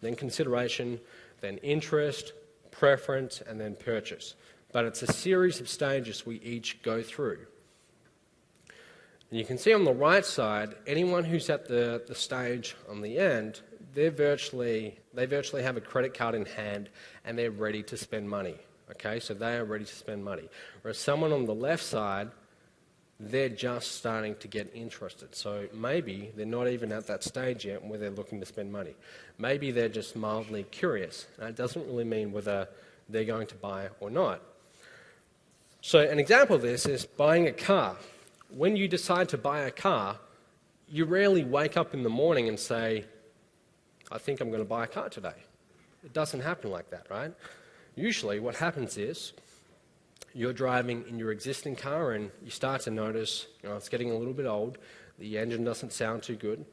then consideration, then interest, preference, and then purchase. but it's a series of stages we each go through. And you can see on the right side, anyone who's at the stage on the end, they virtually have a credit card in hand and they're ready to spend money. Okay, so they are ready to spend money. Whereas someone on the left side, they're just starting to get interested. So maybe they're not even at that stage yet where they're looking to spend money. Maybe they're just mildly curious. And it doesn't really mean whether they're going to buy or not. So an example of this is buying a car. When you decide to buy a car, you rarely wake up in the morning and say, I think I'm going to buy a car today. It doesn't happen like that, right? Usually what happens is you're driving in your existing car and you start to notice, it's getting a little bit old, the engine doesn't sound too good,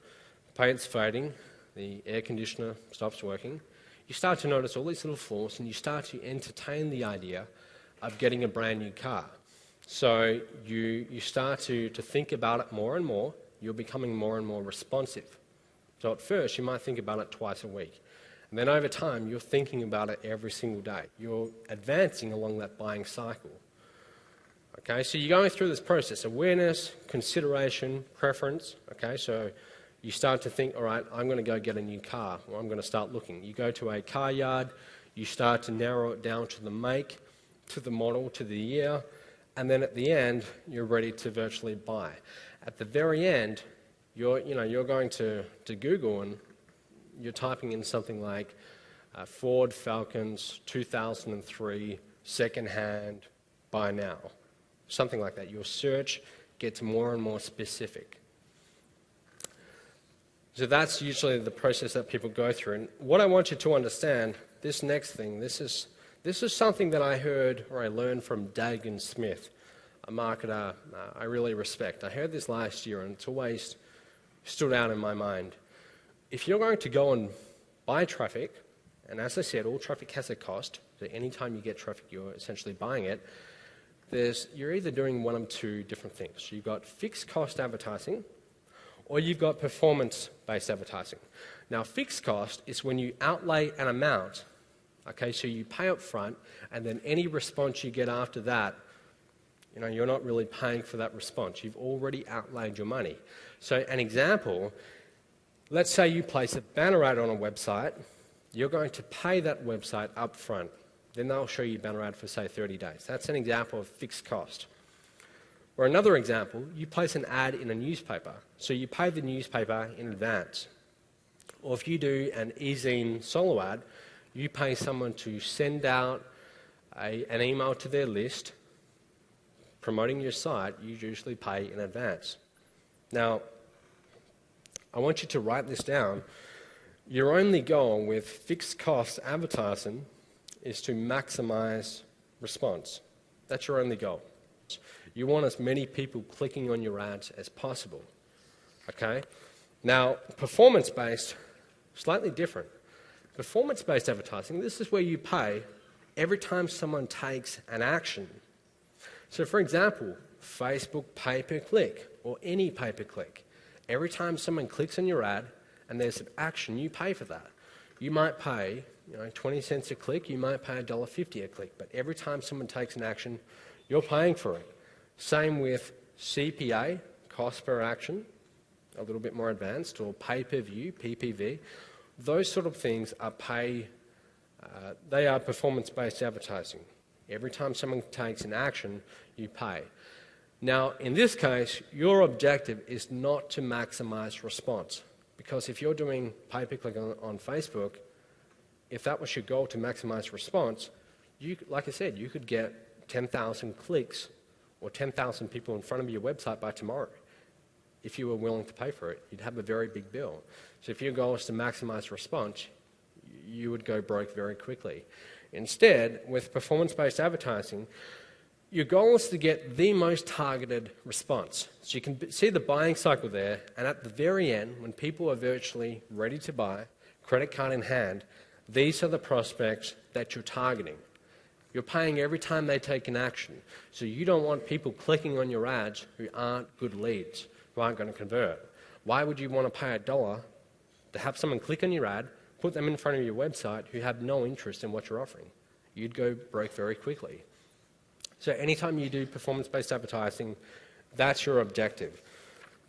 paint's fading, the air conditioner stops working. You start to notice all these little flaws and you start to entertain the idea of getting a brand new car. So you start to think about it more and more. You're becoming more and more responsive. So at first, you might think about it twice a week. And then over time, you're thinking about it every single day. You're advancing along that buying cycle. Okay, so you're going through this process: awareness, consideration, preference. Okay, so you start to think, all right, I'm going to go get a new car, or I'm going to start looking. You go to a car yard, you start to narrow it down to the make, to the model, to the year, and then at the end, you're ready to virtually buy. At the very end, you're going to Google and you're typing in something like Ford Falcons 2003 second-hand buy now, something like that. Your search gets more and more specific. So that's usually the process that people go through. And what I want you to understand, this next thing, this is something that I heard or I learned from Dagan Smith, a marketer I really respect. I heard this last year and it's always stood out in my mind. If you're going to go and buy traffic, and as I said, all traffic has a cost, so anytime you get traffic, you're essentially buying it, you're either doing one of two different things. You've got fixed cost advertising, or you've got performance-based advertising. Now, fixed cost is when you outlay an amount. Okay, so you pay up front, and then any response you get after that, you're not really paying for that response. You've already outlaid your money. So an example, let's say you place a banner ad on a website. You're going to pay that website up front. Then they'll show you banner ad for, say, 30 days. That's an example of fixed cost. Or another example, you place an ad in a newspaper. So you pay the newspaper in advance. Or if you do an e-zine solo ad, you pay someone to send out an email to their list promoting your site. You usually pay in advance. Now, I want you to write this down. Your only goal with fixed cost advertising is to maximize response. That's your only goal. You want as many people clicking on your ads as possible. Okay? Now, performance-based, slightly different. Performance-based advertising, this is where you pay every time someone takes an action. So for example, Facebook pay-per-click or any pay-per-click. Every time someone clicks on your ad and there's an action, you pay for that. You might pay 20 cents a click, you might pay $1.50 a click, but every time someone takes an action, you're paying for it. Same with CPA, cost per action, a little bit more advanced, or pay-per-view, PPV. Those sort of things are they are performance-based advertising. Every time someone takes an action, you pay. Now, in this case, your objective is not to maximize response. Because if you're doing pay-per-click on Facebook, if that was your goal to maximize response, like I said, you could get 10,000 clicks or 10,000 people in front of your website by tomorrow. If you were willing to pay for it, you'd have a very big bill. So if your goal is to maximize response, you would go broke very quickly. Instead, with performance-based advertising, your goal is to get the most targeted response. So you can see the buying cycle there, and at the very end, when people are virtually ready to buy, credit card in hand, these are the prospects that you're targeting. You're paying every time they take an action. So you don't want people clicking on your ads who aren't good leads, who aren't going to convert. Why would you want to pay $1 to have someone click on your ad, put them in front of your website who have no interest in what you're offering? You'd go broke very quickly. So anytime you do performance-based advertising, that's your objective.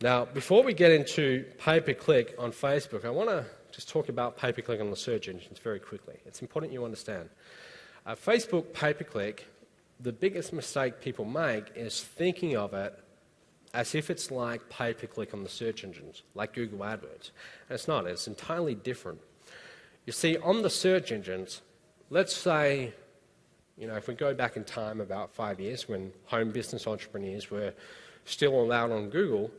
Now, before we get into pay-per-click on Facebook, I want to just talk about pay-per-click on the search engines very quickly. It's important you understand. Facebook pay-per-click, the biggest mistake people make is thinking of it as if it's like pay-per-click on the search engines, like Google AdWords. And it's not. It's entirely different. You see, on the search engines, let's say, if we go back in time about 5 years when home business entrepreneurs were still allowed on Google,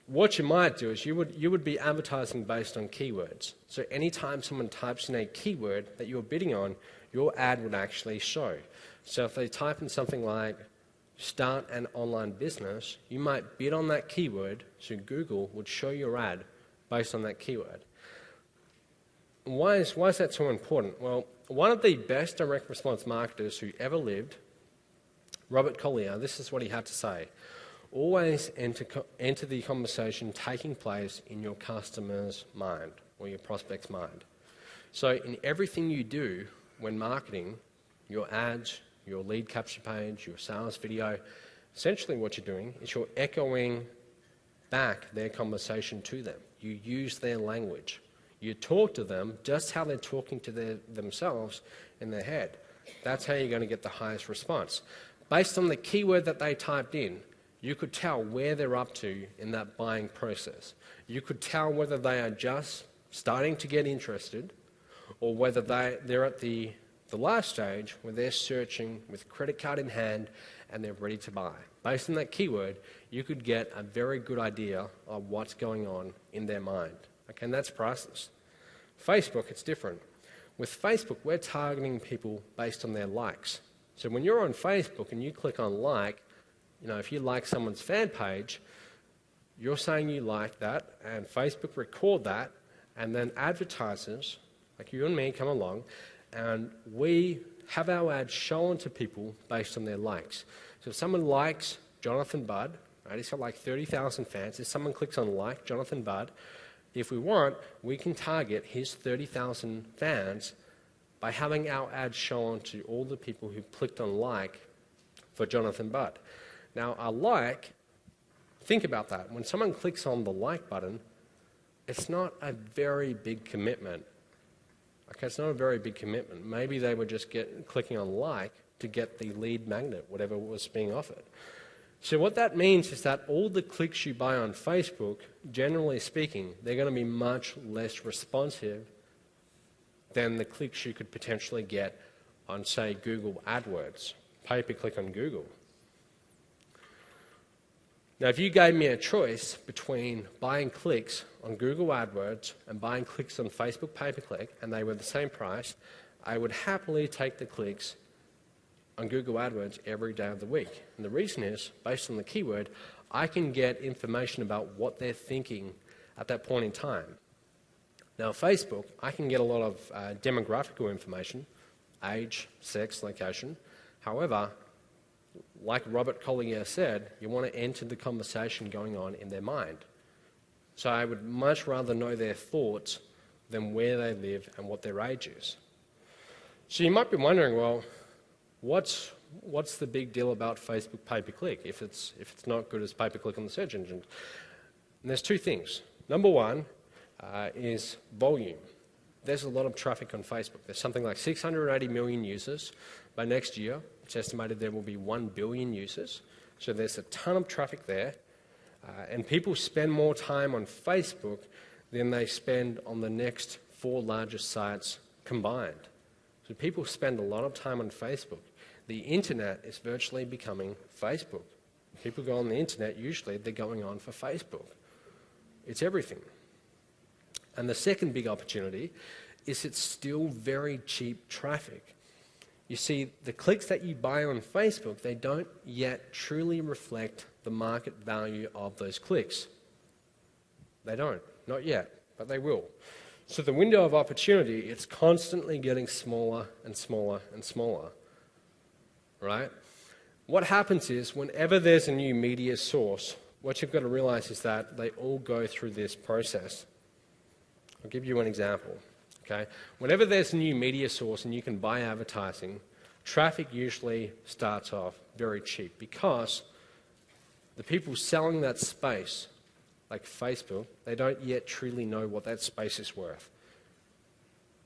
what you might do is you would be advertising based on keywords. So anytime someone types in a keyword that you're bidding on, your ad would actually show. So if they type in something like start an online business, you might bid on that keyword, so Google would show your ad based on that keyword. Why is that so important? Well, one of the best direct response marketers who ever lived, Robert Collier, this is what he had to say. Always enter the conversation taking place in your customer's mind or your prospect's mind. So in everything you do when marketing, your ads, your lead capture page, your sales video, essentially what you're doing is you're echoing back their conversation to them. You use their language. You talk to them just how they're talking to themselves in their head. That's how you're going to get the highest response. Based on the keyword that they typed in, you could tell where they're up to in that buying process. You could tell whether they are just starting to get interested or whether they're at the last stage where they're searching with credit card in hand and they're ready to buy. Based on that keyword, you could get a very good idea of what's going on in their mind. Okay, and that's priceless. Facebook, it's different. With Facebook, we're targeting people based on their likes. So when you're on Facebook and you click on like, if you like someone's fan page, you're saying you like that, and Facebook record that, and then advertisers, like you and me, come along, and we have our ads shown to people based on their likes. So if someone likes Jonathan Budd, right, he's got like 30,000 fans, if someone clicks on like Jonathan Budd, if we want, we can target his 30,000 fans by having our ads shown to all the people who clicked on like for Jonathan Budd. Now, a like, think about that. When someone clicks on the like button, it's not a very big commitment. Okay, it's not a very big commitment. Maybe they were just clicking on like to get the lead magnet, whatever was being offered. So what that means is that all the clicks you buy on Facebook, generally speaking, they're going to be much less responsive than the clicks you could potentially get on, say, Google AdWords, pay-per-click on Google. Now, if you gave me a choice between buying clicks on Google AdWords and buying clicks on Facebook pay-per-click, and they were the same price, I would happily take the clicks on Google AdWords every day of the week. And the reason is, based on the keyword, I can get information about what they're thinking at that point in time. Now, Facebook, I can get a lot of demographical information, age, sex, location. However, like Robert Collier said, you want to enter the conversation going on in their mind. So I would much rather know their thoughts than where they live and what their age is. So you might be wondering, well, what's the big deal about Facebook pay-per-click if it's not good as pay-per-click on the search engine? And there's two things. Number one is volume. There's a lot of traffic on Facebook. There's something like 680 million users. By next year, it's estimated there will be 1 billion users. So there's a ton of traffic there. And people spend more time on Facebook than they spend on the next 4 largest sites combined. So people spend a lot of time on Facebook. The internet is virtually becoming Facebook. People go on the internet, usually they're going on for Facebook. It's everything. And the second big opportunity is it's still very cheap traffic. You see, the clicks that you buy on Facebook, they don't yet truly reflect the market value of those clicks. They don't, not yet, but they will. So the window of opportunity, it's constantly getting smaller and smaller and smaller, right? What happens is, whenever there's a new media source, what you've got to realize is that they all go through this process. I'll give you an example. Okay? Whenever there's a new media source and you can buy advertising, traffic usually starts off very cheap because the people selling that space, like Facebook, they don't yet truly know what that space is worth,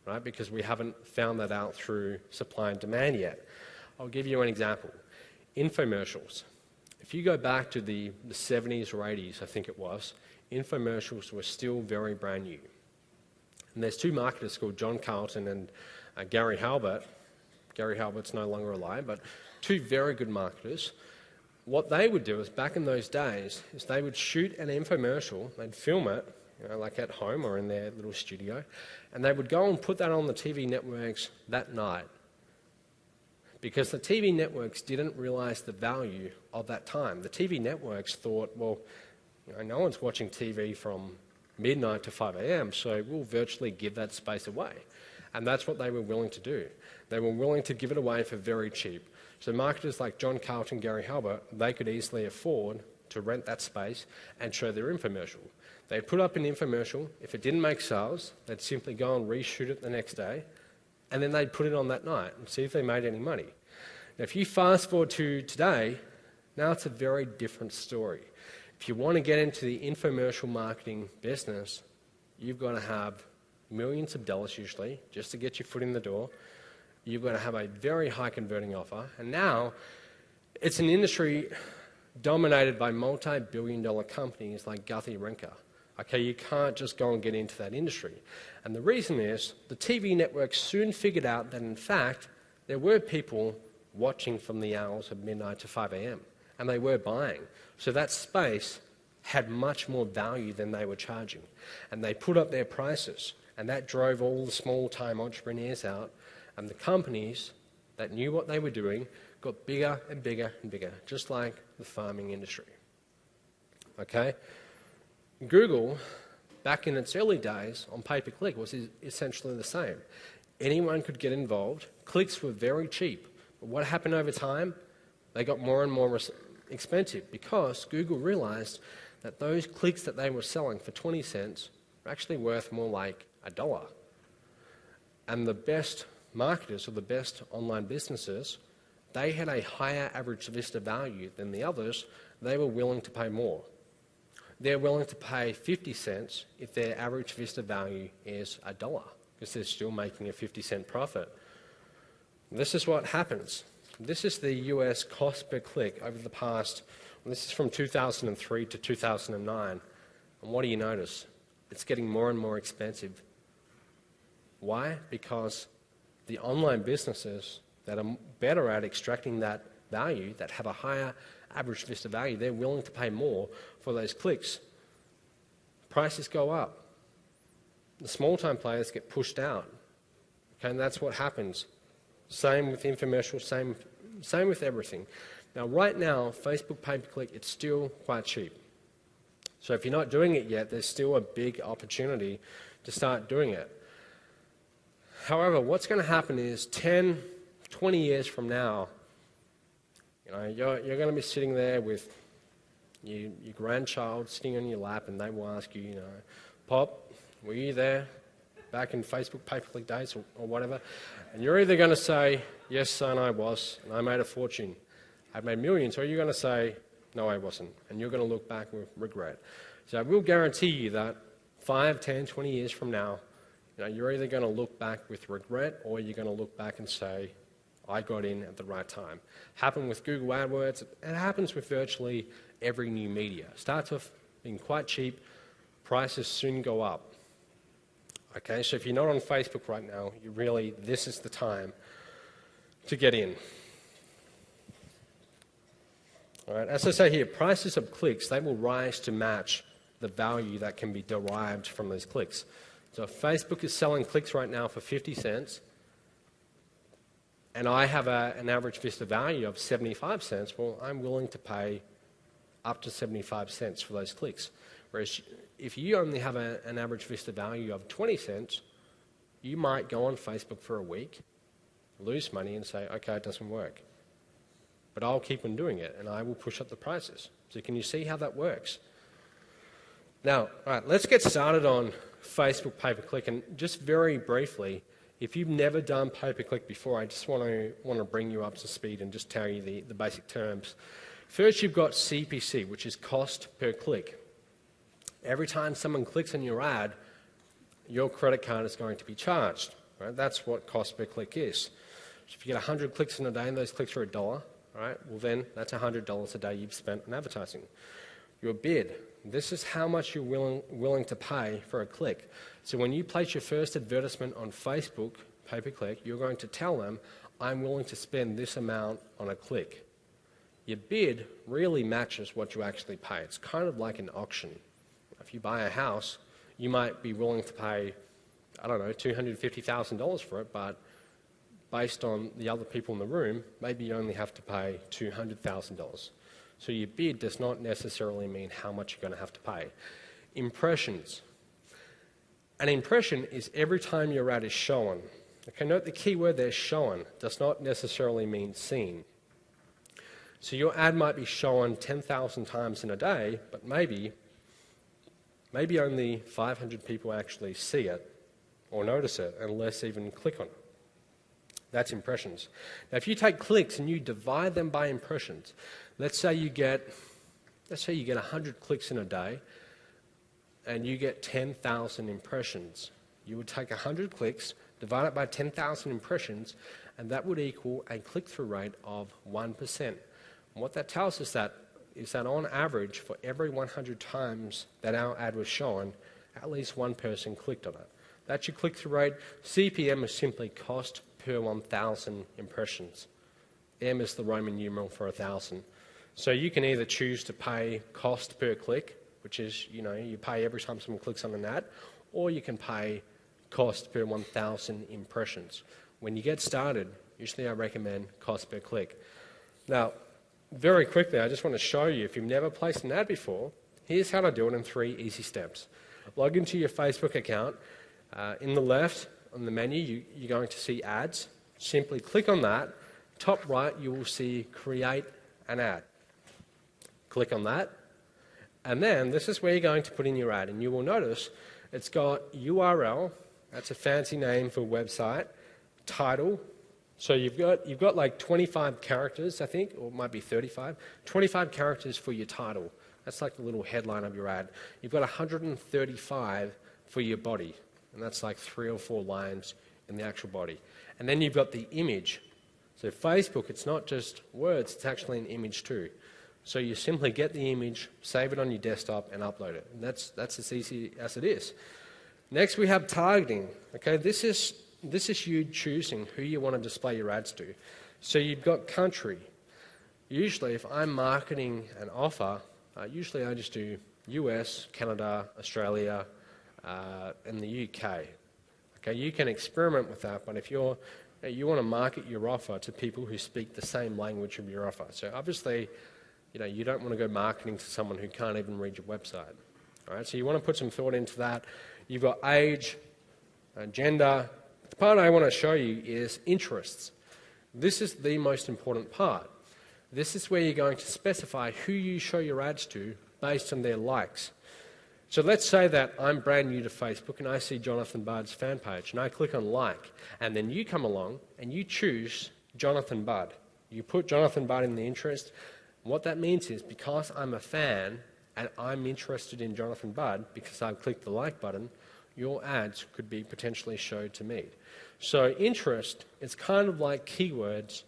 right? Because we haven't found that out through supply and demand yet. I'll give you an example. Infomercials. If you go back to the 70s or 80s, I think it was, infomercials were still very brand new. And there's two marketers called John Carlton and Gary Halbert. Gary Halbert's no longer alive, but two very good marketers. What they would do is, back in those days, is they would shoot an infomercial, they'd film it, like at home or in their little studio, and they would go and put that on the TV networks that night. Because the TV networks didn't realize the value of that time. The TV networks thought, well, no one's watching TV from midnight to 5 a.m., so we'll virtually give that space away. And that's what they were willing to do. They were willing to give it away for very cheap. So marketers like John Carlton, Gary Halbert, they could easily afford to rent that space and show their infomercial. They'd put up an infomercial. If it didn't make sales, they'd simply go and reshoot it the next day, and then they'd put it on that night and see if they made any money. Now, if you fast forward to today, now it's a very different story. If you want to get into the infomercial marketing business, you've got to have millions of dollars usually just to get your foot in the door. You've got to have a very high converting offer. And now it's an industry dominated by multi-billion-dollar companies like Guthy-Renker. Okay, you can't just go and get into that industry. And the reason is the TV networks soon figured out that, in fact, there were people watching from the hours of midnight to 5 a.m. and they were buying. So that space had much more value than they were charging. And they put up their prices, and that drove all the small-time entrepreneurs out, and the companies that knew what they were doing got bigger and bigger and bigger, just like the farming industry. Okay? Google, back in its early days on pay-per-click, was essentially the same. Anyone could get involved. Clicks were very cheap. But what happened over time? They got more and more expensive because Google realized that those clicks that they were selling for 20 cents were actually worth more like $1. And the best marketers, or the best online businesses, they had a higher average vista value than the others. They were willing to pay more. They're willing to pay 50 cents if their average vista value is $1, because they're still making a 50-cent profit. This is what happens. This is the US cost per click over the past, this is from 2003 to 2009. And what do you notice? It's getting more and more expensive. Why? Because the online businesses that are better at extracting that value, that have a higher average vista value, they're willing to pay more for those clicks. Prices go up. The small-time players get pushed out. Okay, and that's what happens. Same with infomercials, same with everything. Now, right now, Facebook pay-per-click, it's still quite cheap. So if you're not doing it yet, there's still a big opportunity to start doing it. However, what's going to happen is 10, 20 years from now, you're going to be sitting there with your grandchild sitting on your lap, and they will ask you, Pop, were you there back in Facebook pay-per-click days or whatever? And you're either going to say, yes, son, I was, and I made a fortune. I made millions. Or you're going to say, no, I wasn't. And you're going to look back with regret. So I will guarantee you that 5, 10, 20 years from now, you're either going to look back with regret, or you're going to look back and say, I got in at the right time. Happened with Google AdWords. It happens with virtually every new media. Starts off being quite cheap. Prices soon go up. Okay, so if you're not on Facebook right now, this is the time to get in. All right, as I say here, prices of clicks, they will rise to match the value that can be derived from those clicks. So if Facebook is selling clicks right now for 50 cents, and I have an average vista value of 75 cents, well, I'm willing to pay up to 75 cents for those clicks. Whereas if you only have an average vista value of 20 cents, you might go on Facebook for a week, lose money, and say, okay, it doesn't work. But I'll keep on doing it, and I will push up the prices. So can you see how that works? Now, all right, let's get started on Facebook pay-per-click. And just very briefly, If you've never done pay-per-click before, I just want to bring you up to speed and just tell you the basic terms. First, you've got CPC, which is cost per click. Every time someone clicks on your ad, your credit card is going to be charged. Right? That's what cost per click is. So if you get 100 clicks in a day and those clicks are $1, right, well then that's $100 a day you've spent on advertising. Your bid. This is how much you're willing to pay for a click. So when you place your first advertisement on Facebook, pay-per-click, you're going to tell them, I'm willing to spend this amount on a click. Your bid really matches what you actually pay. It's kind of like an auction. If you buy a house, you might be willing to pay, I don't know, $250,000 for it, but based on the other people in the room, maybe you only have to pay $200,000. So your bid does not necessarily mean how much you're going to have to pay. Impressions. An impression is every time your ad is shown. Okay, note the key word there, shown, does not necessarily mean seen. So your ad might be shown 10,000 times in a day, but maybe only 500 people actually see it or notice it, and less even click on it. That's impressions. Now, if you take clicks and you divide them by impressions, let's say you get 100 clicks in a day, and you get 10,000 impressions. You would take 100 clicks, divide it by 10,000 impressions, and that would equal a click-through rate of 1%. And what that tells us is that on average, for every 100 times that our ad was shown, at least one person clicked on it. That's your click-through rate. CPM is simply cost per 1,000 impressions. M is the Roman numeral for 1,000. So you can either choose to pay cost per click, which is, you pay every time someone clicks on an ad, or you can pay cost per 1,000 impressions. When you get started, usually I recommend cost per click. Now, very quickly, I just want to show you, if you've never placed an ad before, here's how to do it in 3 easy steps. Log into your Facebook account. In the left, on the menu, you're going to see ads. Simply click on that. Top right, you will see create an ad. Click on that. And then this is where you're going to put in your ad. And you will notice it's got URL. That's a fancy name for website. Title. So you've got like 25 characters, I think, or it might be 35. 25 characters for your title. That's like the little headline of your ad. You've got 135 for your body. And that's like 3 or 4 lines in the actual body. And then you've got the image. So Facebook, it's not just words, it's actually an image too. So you simply get the image, save it on your desktop, and upload it. And that's as easy as it is. Next, we have targeting. Okay, this is you choosing who you want to display your ads to. So you've got country. Usually, if I'm marketing an offer, usually I just do US, Canada, Australia, and the UK. Okay, you can experiment with that, but if you want to market your offer to people who speak the same language of your offer. So obviously, you don't want to go marketing to someone who can't even read your website. All right, so you want to put some thought into that. You've got age, gender. The part I want to show you is interests. This is the most important part. This is where you're going to specify who you show your ads to based on their likes. So let's say that I'm brand new to Facebook and I see Jonathan Budd's fan page and I click on like, and then you come along and you choose Jonathan Budd. You put Jonathan Budd in the interest. What that means is because I'm a fan and I'm interested in Jonathan Budd because I've clicked the like button, your ads could be potentially showed to me. So interest is kind of like keywords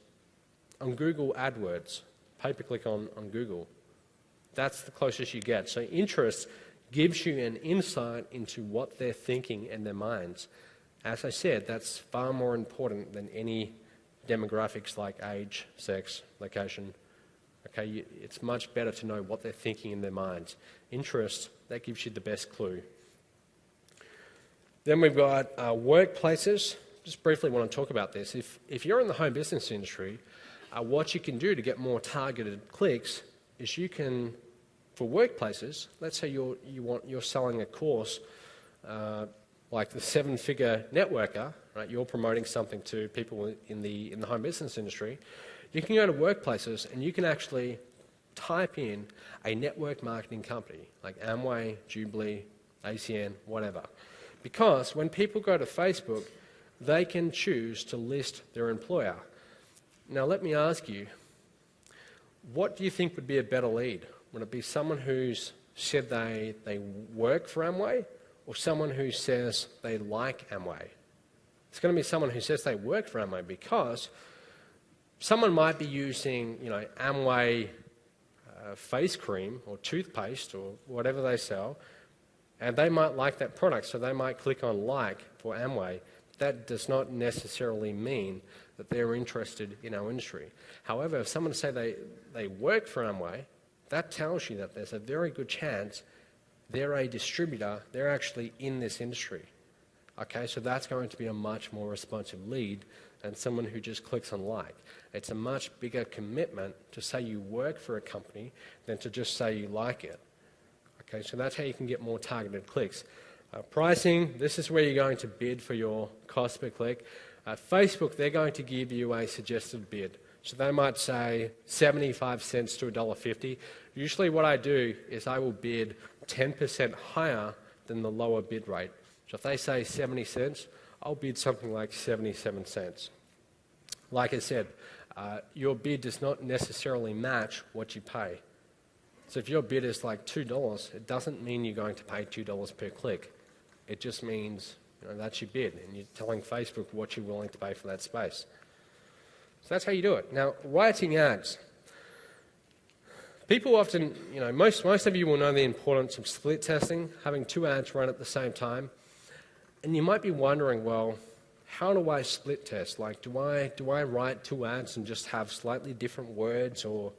on Google AdWords, pay-per-click on Google. That's the closest you get. So interest gives you an insight into what they're thinking in their minds. As I said, that's far more important than any demographics like age, sex, location. Okay, it's much better to know what they're thinking in their minds. Interest, that gives you the best clue. Then we've got workplaces. Just briefly want to talk about this. If you're in the home business industry, what you can do to get more targeted clicks is you can, for workplaces, let's say you're selling a course like the 7-figure networker, right? You're promoting something to people in the home business industry. You can go to workplaces and you can actually type in a network marketing company like Amway, Jubilee, ACN, whatever. Because when people go to Facebook, they can choose to list their employer. Now let me ask you, what do you think would be a better lead? Would it be someone who's said they work for Amway, or someone who says they like Amway? It's going to be someone who says they work for Amway, because someone might be using, Amway face cream or toothpaste or whatever they sell, and they might like that product, so they might click on like for Amway. That does not necessarily mean that they're interested in our industry. However, if someone say they work for Amway, that tells you that there's a very good chance they're a distributor, they're actually in this industry. Okay, so that's going to be a much more responsive lead than someone who just clicks on like. It's a much bigger commitment to say you work for a company than to just say you like it. Okay, so that's how you can get more targeted clicks. Pricing, this is where you're going to bid for your cost per click. Facebook, they're going to give you a suggested bid. So they might say 75 cents to $1.50. Usually what I do is I will bid 10% higher than the lower bid rate. So if they say 70 cents, I'll bid something like 77 cents. Like I said, your bid does not necessarily match what you pay. So if your bid is like $2, it doesn't mean you're going to pay $2 per click. It just means that's your bid, and you're telling Facebook what you're willing to pay for that space. So that's how you do it. Now, writing ads. People often, most of you will know the importance of split testing, having two ads run at the same time. And you might be wondering, well, how do I split test? Like, do I write two ads and just have slightly different words, or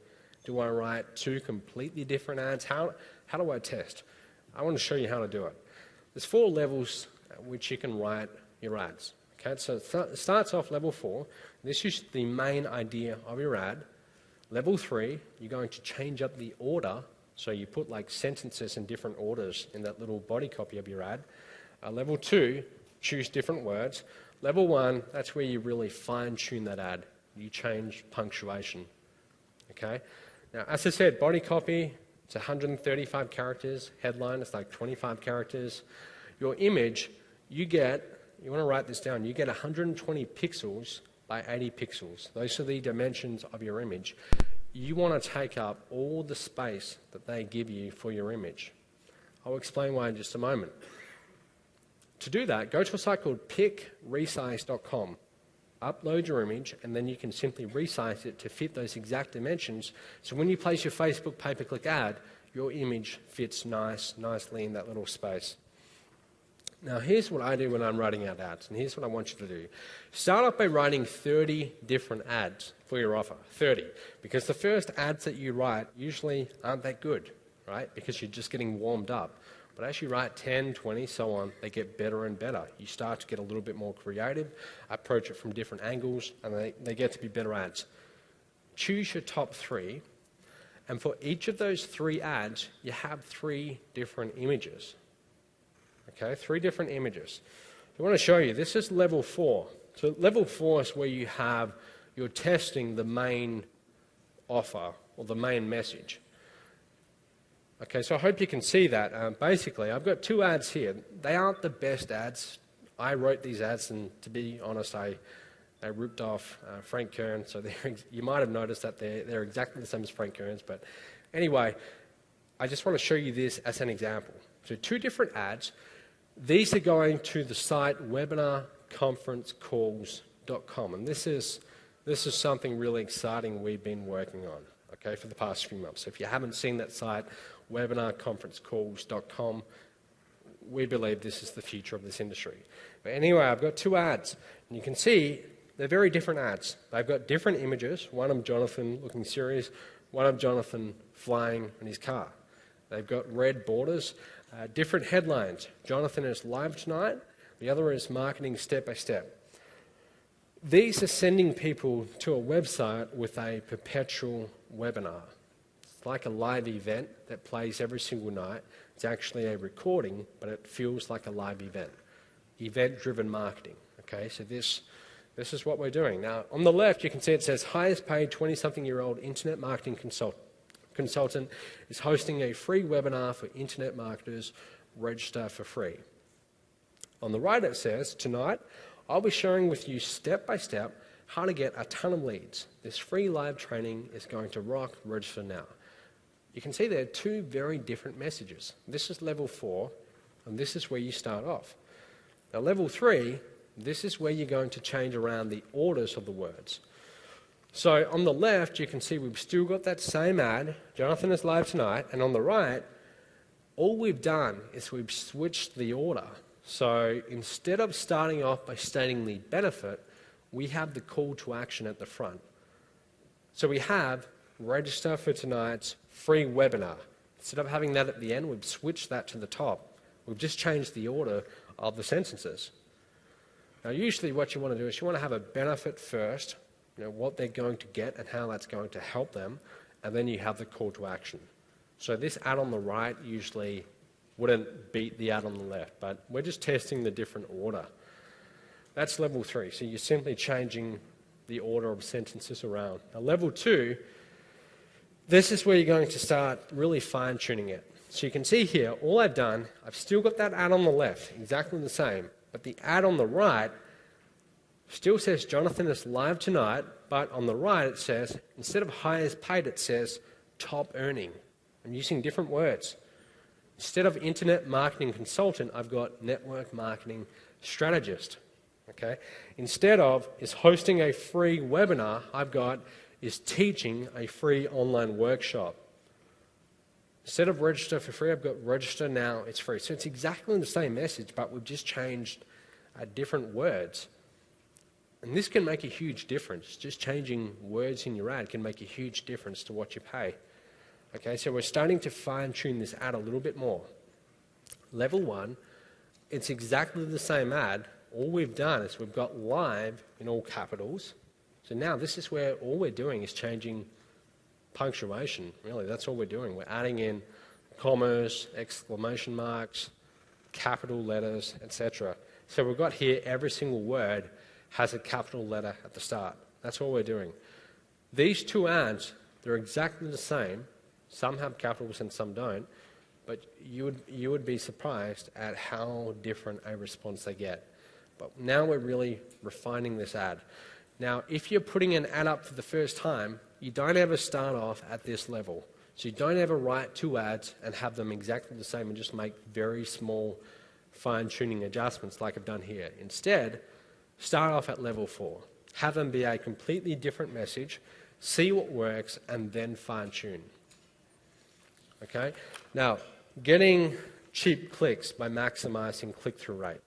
do I write two completely different ads? How do I test? I want to show you how to do it. There's 4 levels at which you can write your ads. Okay, so it starts off level 4. This is the main idea of your ad. Level 3, you're going to change up the order, so you put like sentences in different orders in that little body copy of your ad. Level 2, choose different words. Level 1, that's where you really fine-tune that ad. You change punctuation. Okay? Now, as I said, body copy, it's 135 characters. Headline, it's like 25 characters. Your image, you want to write this down, you get 120 pixels by 80 pixels. Those are the dimensions of your image. You want to take up all the space that they give you for your image. I'll explain why in just a moment. To do that, go to a site called picresize.com. Upload your image, and then you can simply resize it to fit those exact dimensions. So when you place your Facebook pay-per-click ad, your image fits nicely in that little space. Now, here's what I do when I'm writing out ads, and here's what I want you to do. Start off by writing 30 different ads for your offer, 30, because the first ads that you write usually aren't that good, right? Because you're just getting warmed up. But as you write 10, 20, so on, they get better and better. You start to get a little bit more creative, approach it from different angles, and they get to be better ads. Choose your top 3, and for each of those 3 ads, you have 3 different images. Okay, 3 different images. I want to show you, this is level 4. So level 4 is where you're testing the main offer or the main message. Okay, so I hope you can see that. Basically, I've got 2 ads here. They aren't the best ads. I wrote these ads, and to be honest, I ripped off Frank Kern, so you might have noticed that they're exactly the same as Frank Kern's. But anyway, I just want to show you this as an example. So 2 different ads. These are going to the site webinarconferencecalls.com, and this is something really exciting we've been working on, okay, for the past few months. So if you haven't seen that site, webinarconferencecalls.com, we believe this is the future of this industry. But anyway, I've got 2 ads, and you can see they're very different ads. They've got different images, one of Jonathan looking serious, one of Jonathan flying in his car. They've got red borders, different headlines. Jonathan is live tonight, the other is marketing step by step. These are sending people to a website with a perpetual webinar. It's like a live event that plays every single night. It's actually a recording, but it feels like a live event. Event-driven marketing. Okay, so this is what we're doing. Now, on the left, you can see it says, highest paid 20-something-year-old internet marketing consultant is hosting a free webinar for internet marketers. Register for free. On the right, it says, tonight, I'll be sharing with you step by step how to get a ton of leads. This free live training is going to rock. Register now. You can see there are two very different messages. This is level 4, and this is where you start off. Now level 3, this is where you're going to change around the orders of the words. So on the left, you can see we've still got that same ad, Jonathan is live tonight, and on the right, all we've done is we've switched the order. So instead of starting off by stating the benefit, we have the call to action at the front. So we have register for tonight's free webinar. Instead of having that at the end, we've switched that to the top. We've just changed the order of the sentences. Now usually what you want to do is you want to have a benefit first, what they're going to get and how that's going to help them, and then you have the call to action. So this ad on the right usually wouldn't beat the ad on the left, but we're just testing the different order. That's level 3, so you're simply changing the order of sentences around. Now level 2, this is where you're going to start really fine-tuning it. So you can see here, all I've done, I've still got that ad on the left, exactly the same, but the ad on the right still says Jonathan is live tonight, but on the right it says, instead of highest paid, it says top earning. I'm using different words. Instead of internet marketing consultant, I've got network marketing strategist. Okay? Instead of is hosting a free webinar, I've got is teaching a free online workshop. Instead of register for free, I've got register now, it's free. So it's exactly the same message, but we've just changed different words. And this can make a huge difference. Just changing words in your ad can make a huge difference to what you pay. Okay, so we're starting to fine-tune this ad a little bit more. Level 1, it's exactly the same ad. All we've done is we've got live in all capitals. So now this is where all we're doing is changing punctuation. Really, that's all we're doing. We're adding in commas, exclamation marks, capital letters, etc. So we've got here every single word has a capital letter at the start. That's all we're doing. These two ads, they're exactly the same. Some have capitals and some don't, but you would be surprised at how different a response they get. But now we're really refining this ad. Now, if you're putting an ad up for the first time, you don't ever start off at this level. So you don't ever write 2 ads and have them exactly the same and just make very small fine-tuning adjustments like I've done here. Instead, start off at level 4. Have them be a completely different message, see what works, and then fine-tune. Okay? Now, getting cheap clicks by maximizing click-through rate.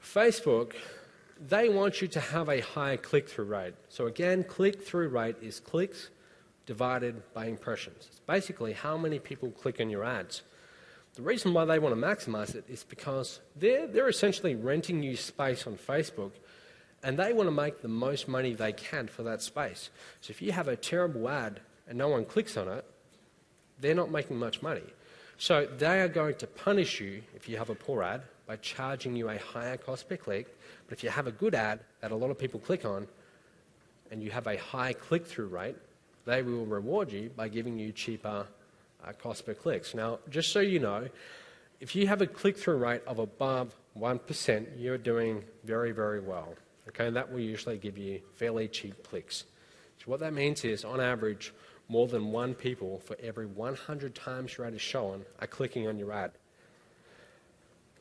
Facebook, they want you to have a high click-through rate. So again, click-through rate is clicks divided by impressions. It's basically how many people click on your ads. The reason why they want to maximize it is because they're essentially renting you space on Facebook, and they want to make the most money they can for that space. So if you have a terrible ad and no one clicks on it, they're not making much money. So they are going to punish you if you have a poor ad by charging you a higher cost per click. But if you have a good ad that a lot of people click on and you have a high click-through rate, they will reward you by giving you cheaper cost per clicks. Now, just so you know, if you have a click-through rate of above 1%, you're doing very, very well. Okay, and that will usually give you fairly cheap clicks. So what that means is, on average, more than 1 people for every 100 times your ad is shown are clicking on your ad.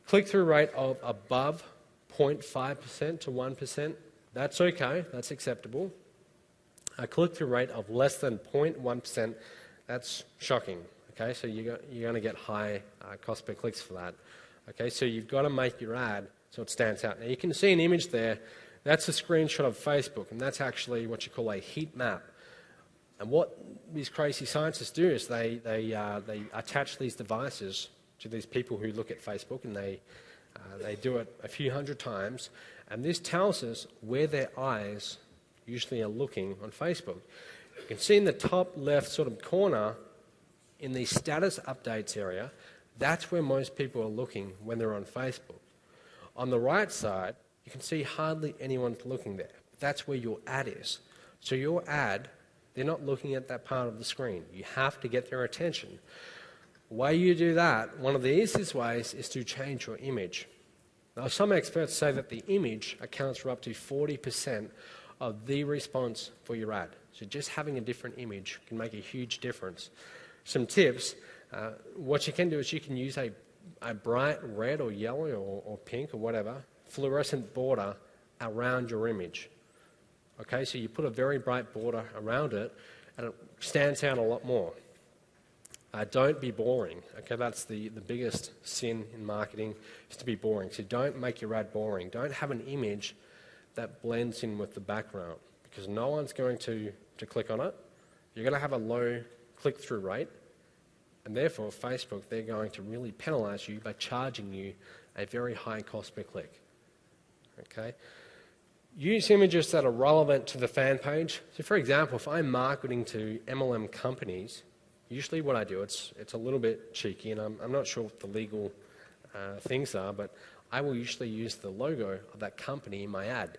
Click-through rate of above 0.5% to 1%, that's okay, that's acceptable. A click-through rate of less than 0.1%, that's shocking. Okay, so you're going to get high cost per clicks for that. Okay, so you've got to make your ad so it stands out. Now you can see an image there. That's a screenshot of Facebook, and that's actually what you call a heat map. And what these crazy scientists do is they attach these devices to these people who look at Facebook, and they do it a few hundred times, and this tells us where their eyes usually are looking on Facebook. You can see in the top left sort of corner, in the status updates area, that's where most people are looking when they're on Facebook. On the right side, you can see hardly anyone's looking there. That's where your ad is. So your ad, they're not looking at that part of the screen. You have to get their attention. The way you do that, one of the easiest ways is to change your image. Now, some experts say that the image accounts for up to 40% of the response for your ad. So just having a different image can make a huge difference. Some tips, what you can do is you can use a bright red or yellow or pink or whatever fluorescent border around your image. Okay, so you put a very bright border around it and it stands out a lot more. Don't be boring. Okay, that's the biggest sin in marketing, is to be boring. So don't make your ad boring. Don't have an image that blends in with the background, because no one's going to click on it. You're going to have a low click-through rate, and therefore Facebook, they're going to really penalize you by charging you a very high cost per click. Okay? Use images that are relevant to the fan page. So for example, if I'm marketing to MLM companies, usually what I do, it's a little bit cheeky, and I'm not sure what the legal things are, but I will usually use the logo of that company in my ad.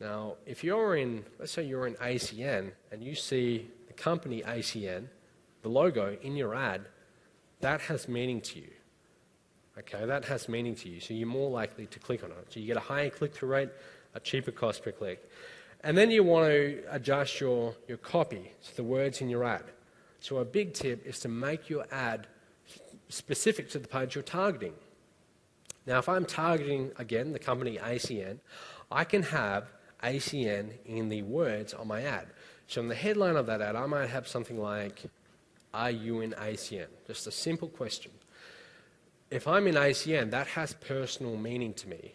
Now, if you're in, let's say you're in ACN, and you see the company ACN, the logo in your ad, that has meaning to you. Okay, that has meaning to you, so you're more likely to click on it. So you get a higher click-through rate, a cheaper cost per click. And then you want to adjust your copy, so the words in your ad. So a big tip is to make your ad specific to the page you're targeting. Now, if I'm targeting, again, the company ACN, I can have ACN in the words on my ad. So in the headline of that ad, I might have something like, "Are you in ACN?" Just a simple question. If I'm in ACN, that has personal meaning to me.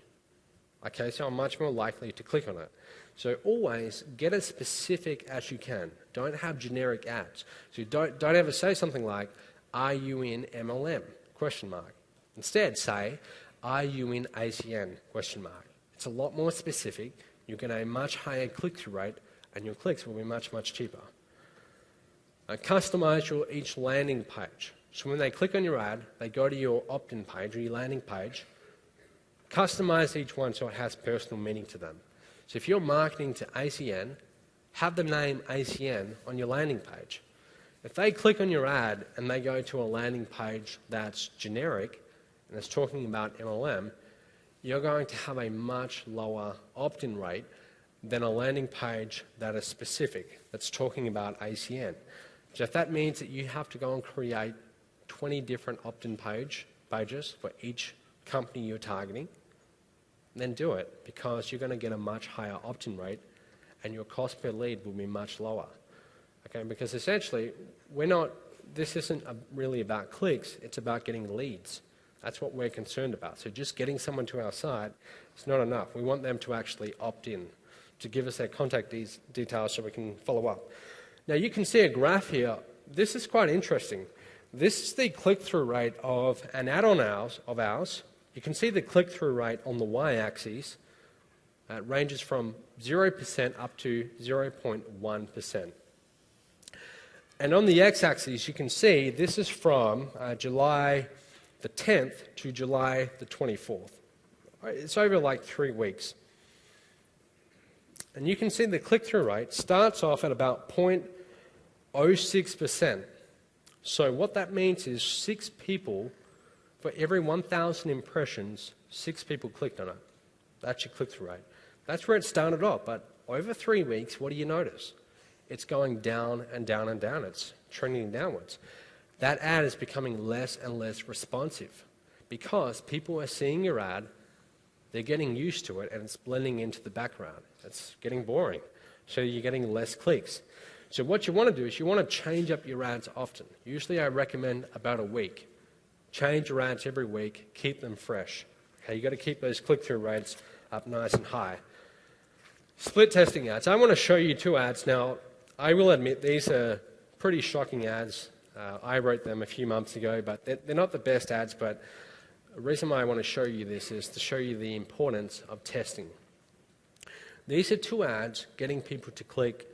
Okay, so I'm much more likely to click on it. So always get as specific as you can. Don't have generic ads. So don't ever say something like, "Are you in MLM?" question mark. Instead say, "Are you in ACN?" question mark. It's a lot more specific. You get a much higher click-through rate, and your clicks will be much, much cheaper. Customize each landing page. So when they click on your ad, they go to your opt-in page or your landing page. Customize each one so it has personal meaning to them. So if you're marketing to ACN, have the name ACN on your landing page. If they click on your ad and they go to a landing page that's generic and it's talking about MLM, you're going to have a much lower opt-in rate than a landing page that is specific, that's talking about ACN. So if that means that you have to go and create 20 different opt-in pages for each company you're targeting, then do it, because you're going to get a much higher opt-in rate and your cost per lead will be much lower. Okay, because essentially, this isn't really about clicks, it's about getting leads. That's what we're concerned about. So just getting someone to our site is not enough. We want them to actually opt in, to give us their contact details so we can follow up. Now you can see a graph here. This is quite interesting. This is the click-through rate of an ad of ours. You can see the click-through rate on the y-axis. It ranges from 0% up to 0.1%. And on the x-axis, you can see this is from July the 10th to July the 24th. It's over like 3 weeks. And you can see the click-through rate starts off at about 0.06%. So what that means is 6 people, for every 1,000 impressions, 6 people clicked on it. That's your click-through rate. That's where it started off, but over 3 weeks, what do you notice? It's going down and down and down. It's trending downwards. That ad is becoming less and less responsive because people are seeing your ad, they're getting used to it, and it's blending into the background. It's getting boring, so you're getting less clicks. So what you want to do is you want to change up your ads often. Usually I recommend about a week. Change your ads every week, keep them fresh. Okay, you've got to keep those click-through rates up nice and high. Split testing ads. I want to show you 2 ads. Now, I will admit these are pretty shocking ads. I wrote them a few months ago, but they're not the best ads, but the reason why I want to show you this is to show you the importance of testing. These are 2 ads getting people to click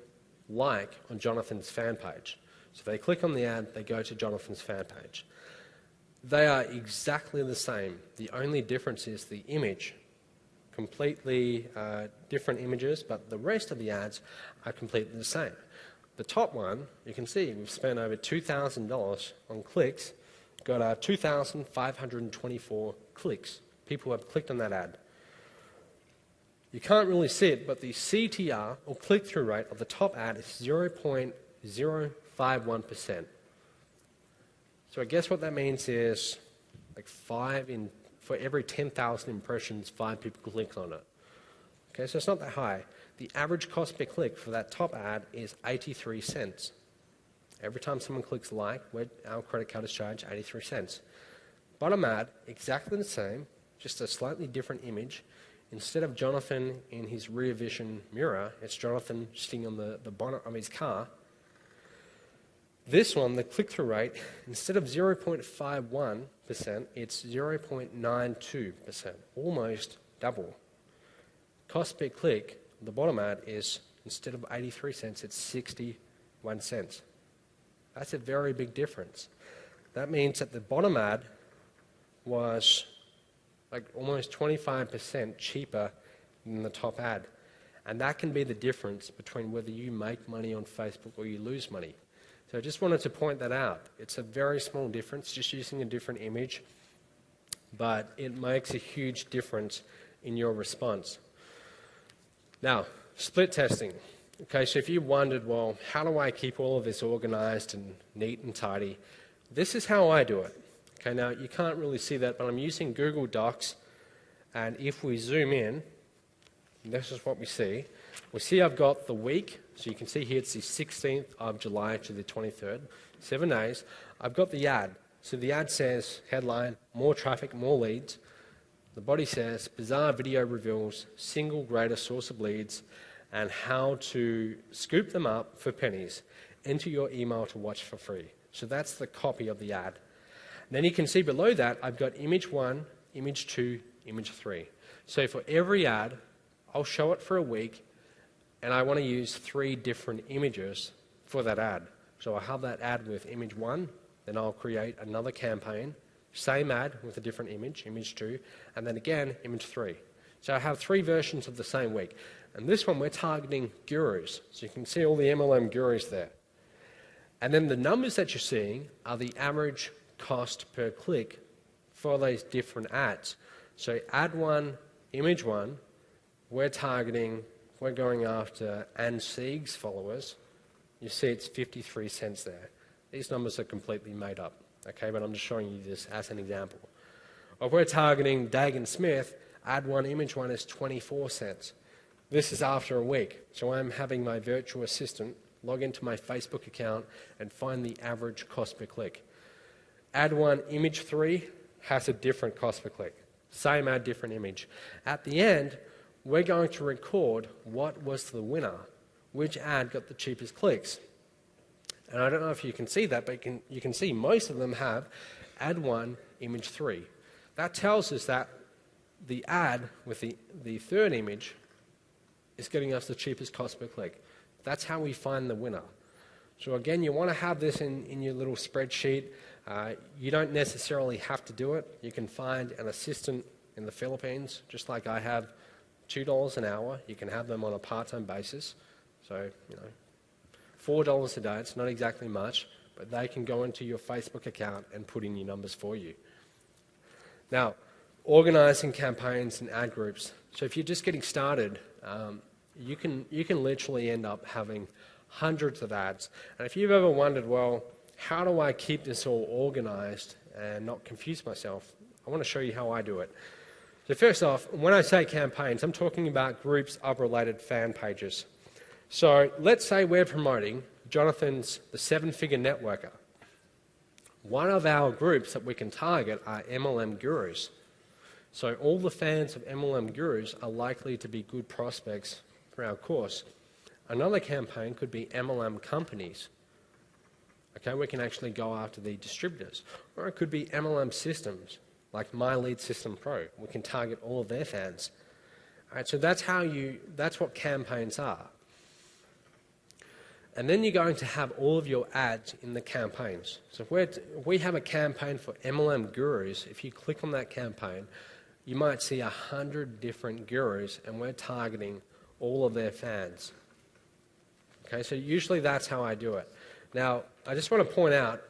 like on Jonathan's fan page. So they click on the ad, they go to Jonathan's fan page. They are exactly the same. The only difference is the image. Completely different images, but the rest of the ads are completely the same. The top one, you can see we've spent over $2,000 on clicks, got 2,524 clicks people have clicked on that ad. You can't really see it, but the CTR, or click-through rate, of the top ad is 0.051%. So I guess what that means is like for every 10,000 impressions, 5 people click on it. Okay, so it's not that high. The average cost per click for that top ad is 83 cents. Every time someone clicks like, our credit card is charged 83 cents. Bottom ad, exactly the same, just a slightly different image. Instead of Jonathan in his rear vision mirror, it's Jonathan sitting on the bonnet of his car. This one, the click-through rate, instead of 0.51%, it's 0.92%, almost double. Cost per click, the bottom ad is, instead of 83 cents, it's 61 cents. That's a very big difference. That means that the bottom ad was like almost 25% cheaper than the top ad. And that can be the difference between whether you make money on Facebook or you lose money. So I just wanted to point that out. It's a very small difference, just using a different image, but it makes a huge difference in your response. Now, split testing. Okay, so if you wondered, well, how do I keep all of this organized and neat and tidy? This is how I do it. Okay, now you can't really see that, but I'm using Google Docs, and if we zoom in, this is what we see. We see I've got the week, so you can see here it's the 16th of July to the 23rd, 7 days. I've got the ad. So the ad says, headline, more traffic, more leads. The body says, bizarre video reveals single greatest source of leads and how to scoop them up for pennies. Enter your email to watch for free. So that's the copy of the ad. Then you can see below that, I've got image 1, image 2, image 3. So for every ad, I'll show it for a week, and I want to use 3 different images for that ad. So I'll have that ad with image 1, then I'll create another campaign, same ad with a different image, image 2, and then again, image 3. So I have 3 versions of the same week. And this one, we're targeting gurus. So you can see all the MLM gurus there. And then the numbers that you're seeing are the average cost per click for those different ads. So ad 1, image 1, we're going after Anne Sieg's followers. You see it's 53 cents there. These numbers are completely made up, okay, but I'm just showing you this as an example. If we're targeting Dagan Smith, ad 1, image 1 is 24 cents. This is after a week, so I'm having my virtual assistant log into my Facebook account and find the average cost per click. Ad 1, image 3 has a different cost per click. Same ad, different image. At the end, we're going to record what was the winner, which ad got the cheapest clicks. And I don't know if you can see that, but you can see most of them have ad 1, image 3. That tells us that the ad with the third image is getting us the cheapest cost per click. That's how we find the winner. So again, you want to have this in your little spreadsheet. You don't necessarily have to do it. You can find an assistant in the Philippines, just like I have, $2 an hour. You can have them on a part-time basis. So, $4 a day, it's not exactly much, but they can go into your Facebook account and put in your numbers for you. Now, organizing campaigns and ad groups. So if you're just getting started, you can literally end up having hundreds of ads. And if you've ever wondered, well, how do I keep this all organized and not confuse myself? I want to show you how I do it. So first off, when I say campaigns, I'm talking about groups of related fan pages. So let's say we're promoting Jonathan's The 7-Figure Networker. One of our groups that we can target are MLM gurus. So all the fans of MLM gurus are likely to be good prospects for our course. Another campaign could be MLM companies. Okay, we can actually go after the distributors. Or it could be MLM systems, like My Lead System Pro. We can target all of their fans. All right, so that's what campaigns are. And then you're going to have all of your ads in the campaigns. So if we have a campaign for MLM gurus, if you click on that campaign, you might see 100 different gurus, and we're targeting all of their fans. Okay, so usually that's how I do it. Now, I just want to point out,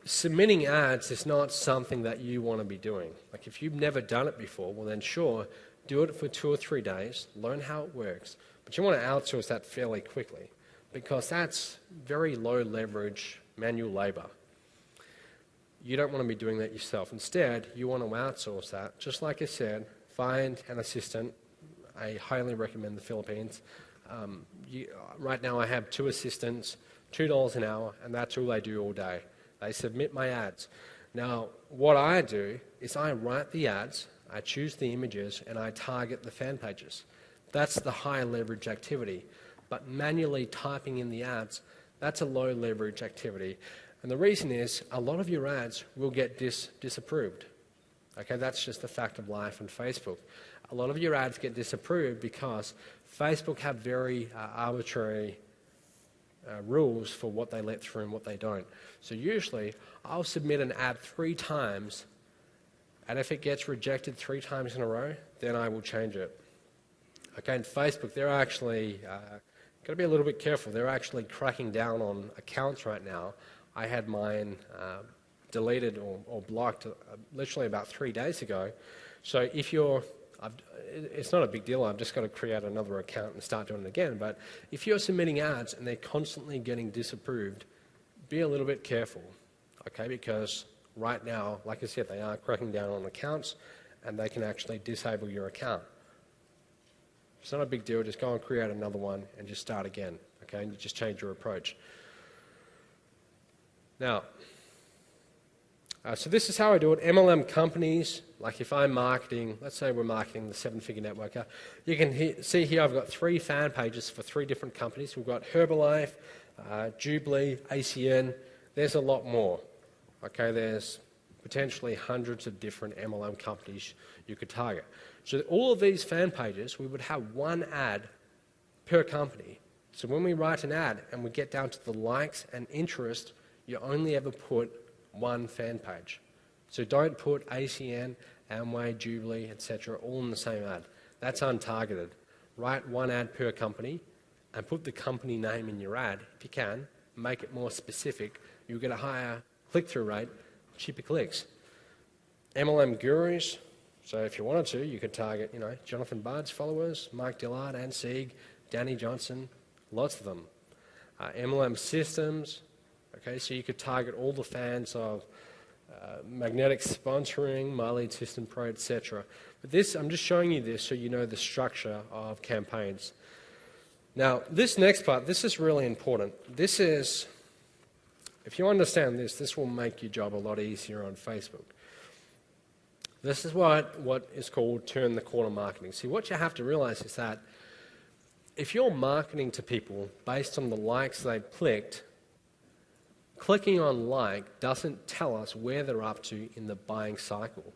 submitting ads is not something that you want to be doing. Like if you've never done it before, well then sure, do it for 2 or 3 days, learn how it works, but you want to outsource that fairly quickly because that's very low leverage manual labor. You don't want to be doing that yourself. Instead, you want to outsource that. Just like I said, find an assistant. I highly recommend the Philippines. Right now I have 2 assistants, $2 an hour, and that's all they do all day. They submit my ads. Now, what I do is I write the ads, I choose the images, and I target the fan pages. That's the high leverage activity. But manually typing in the ads, that's a low leverage activity. And the reason is a lot of your ads will get disapproved. Okay, that's just a fact of life on Facebook. A lot of your ads get disapproved because Facebook have very arbitrary rules for what they let through and what they don't. So usually I'll submit an ad 3 times, and if it gets rejected 3 times in a row, then I will change it. Okay, and Facebook, they're actually got to be a little bit careful. They're actually cracking down on accounts right now. I had mine deleted or blocked literally about 3 days ago. So if you're, it's not a big deal, I've just got to create another account and start doing it again, but if you're submitting ads and they're constantly getting disapproved, be a little bit careful, okay, because right now, like I said, they are cracking down on accounts and they can actually disable your account. It's not a big deal, just go and create another one and just start again, okay, and you just change your approach. Now, so this is how I do it. MLM companies, like if I'm marketing, let's say we're marketing the 7-Figure Networker, you can see here I've got 3 fan pages for 3 different companies. We've got Herbalife, Jubilee, ACN. There's a lot more. Okay, there's potentially hundreds of different MLM companies you could target. So all of these fan pages, we would have 1 ad per company. So when we write an ad and we get down to the likes and interest, you only ever put 1 fan page. So don't put ACN, Amway, Jubilee, etc. all in the same ad. That's untargeted. Write 1 ad per company and put the company name in your ad if you can. Make it more specific. You'll get a higher click-through rate, cheaper clicks. MLM gurus. So if you wanted to, you could target, Jonathan Budd's followers, Mike Dillard, Ann Sieg, Danny Johnson, lots of them. MLM systems. Okay, so you could target all the fans of Magnetic Sponsoring, My Lead System Pro, etc. But this, I'm just showing you this so you know the structure of campaigns. Now, this next part, this is really important. This is, if you understand this, this will make your job a lot easier on Facebook. This is what is called turn the corner marketing. See, what you have to realize is that if you're marketing to people based on the likes they've clicked, clicking on like doesn't tell us where they're up to in the buying cycle.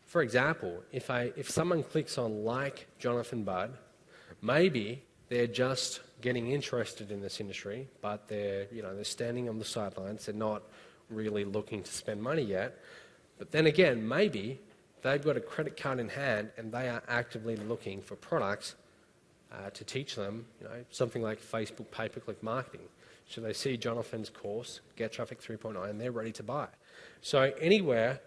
For example, if someone clicks on like Jonathan Budd, maybe they're just getting interested in this industry, but they're standing on the sidelines. They're not really looking to spend money yet. But then again, maybe they've got a credit card in hand and they are actively looking for products to teach them, something like Facebook pay-per-click marketing. So they see Jonathan's course, Get Traffic 3.0, and they're ready to buy. So anywhere,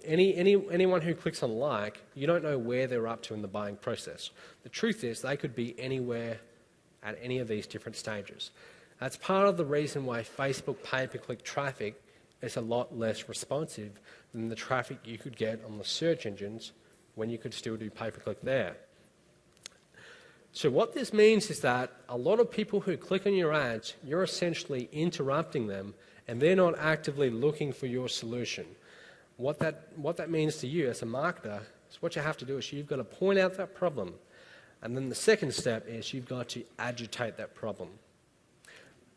anyone who clicks on like, you don't know where they're up to in the buying process. The truth is they could be anywhere at any of these different stages. That's part of the reason why Facebook pay-per-click traffic is a lot less responsive than the traffic you could get on the search engines when you could still do pay-per-click there. So what this means is that a lot of people who click on your ads, you're essentially interrupting them and they're not actively looking for your solution. What that means to you as a marketer is what you have to do is you've got to point out that problem, and then the second step is you've got to agitate that problem.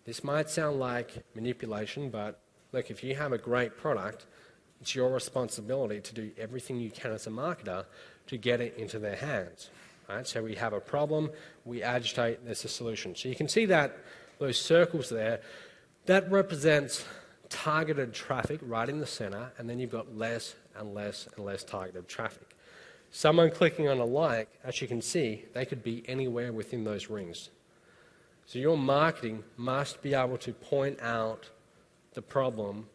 This might sound like manipulation, but look, if you have a great product, it's your responsibility to do everything you can as a marketer to get it into their hands. Right? So we have a problem, we agitate, there's a solution. So you can see that those circles there, that represents targeted traffic right in the center, and then you've got less and less and less targeted traffic. Someone clicking on a like, as you can see, they could be anywhere within those rings. So your marketing must be able to point out the problem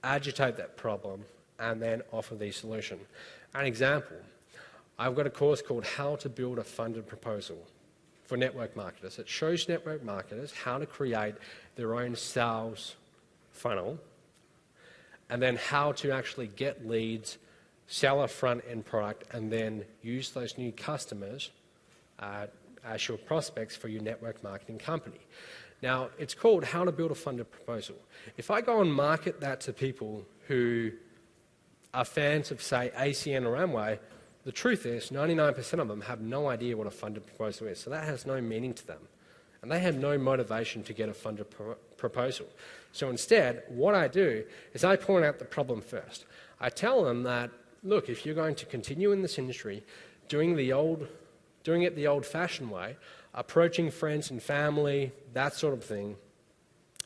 agitate that problem, and then offer the solution. An example, I've got a course called How to Build a Funded Proposal for network marketers. It shows network marketers how to create their own sales funnel, and then how to actually get leads, sell a front-end product, and then use those new customers as your prospects for your network marketing company. Now, it's called How to Build a Funded Proposal. If I go and market that to people who are fans of, say, ACN or Amway, the truth is 99% of them have no idea what a funded proposal is, so that has no meaning to them. And they have no motivation to get a funded proposal. So instead, what I do is I point out the problem first. I tell them that, look, if you're going to continue in this industry, doing it the old-fashioned way, approaching friends and family, that sort of thing,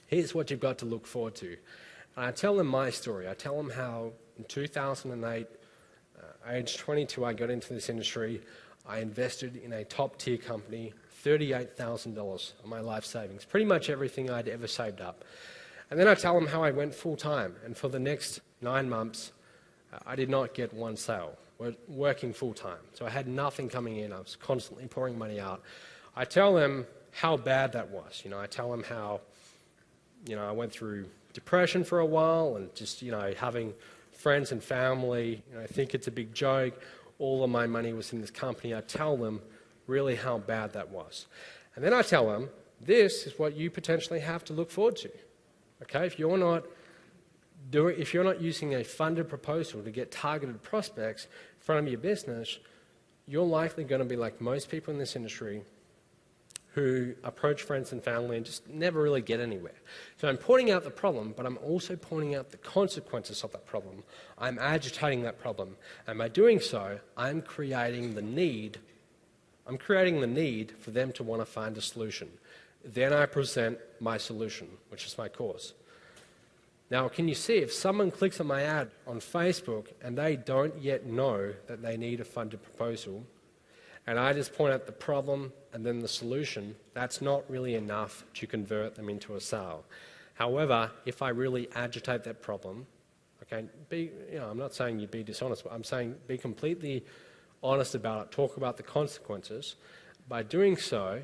here's what you've got to look forward to. And I tell them my story. I tell them how in 2008, age 22, I got into this industry. I invested in a top-tier company, $38,000 of my life savings, pretty much everything I'd ever saved up. And then I tell them how I went full-time, and for the next 9 months, I did not get one sale, working full-time. So I had nothing coming in. I was constantly pouring money out. I tell them how bad that was. I tell them how, I went through depression for a while and just, having friends and family, think it's a big joke. All of my money was in this company. I tell them really how bad that was. And then I tell them, this is what you potentially have to look forward to. Okay, if you're not using a funded proposal to get targeted prospects in front of your business, you're likely going to be like most people in this industry who approach friends and family and just never really get anywhere. So I'm pointing out the problem, but I'm also pointing out the consequences of that problem. I'm agitating that problem. And by doing so, I'm creating the need for them to want to find a solution. Then I present my solution, which is my course. Now, can you see, if someone clicks on my ad on Facebook and they don't yet know that they need a funded proposal, and I just point out the problem and then the solution, that's not really enough to convert them into a sale. However, if I really agitate that problem, okay, I'm not saying you be dishonest, but I'm saying be completely honest about it, talk about the consequences. By doing so,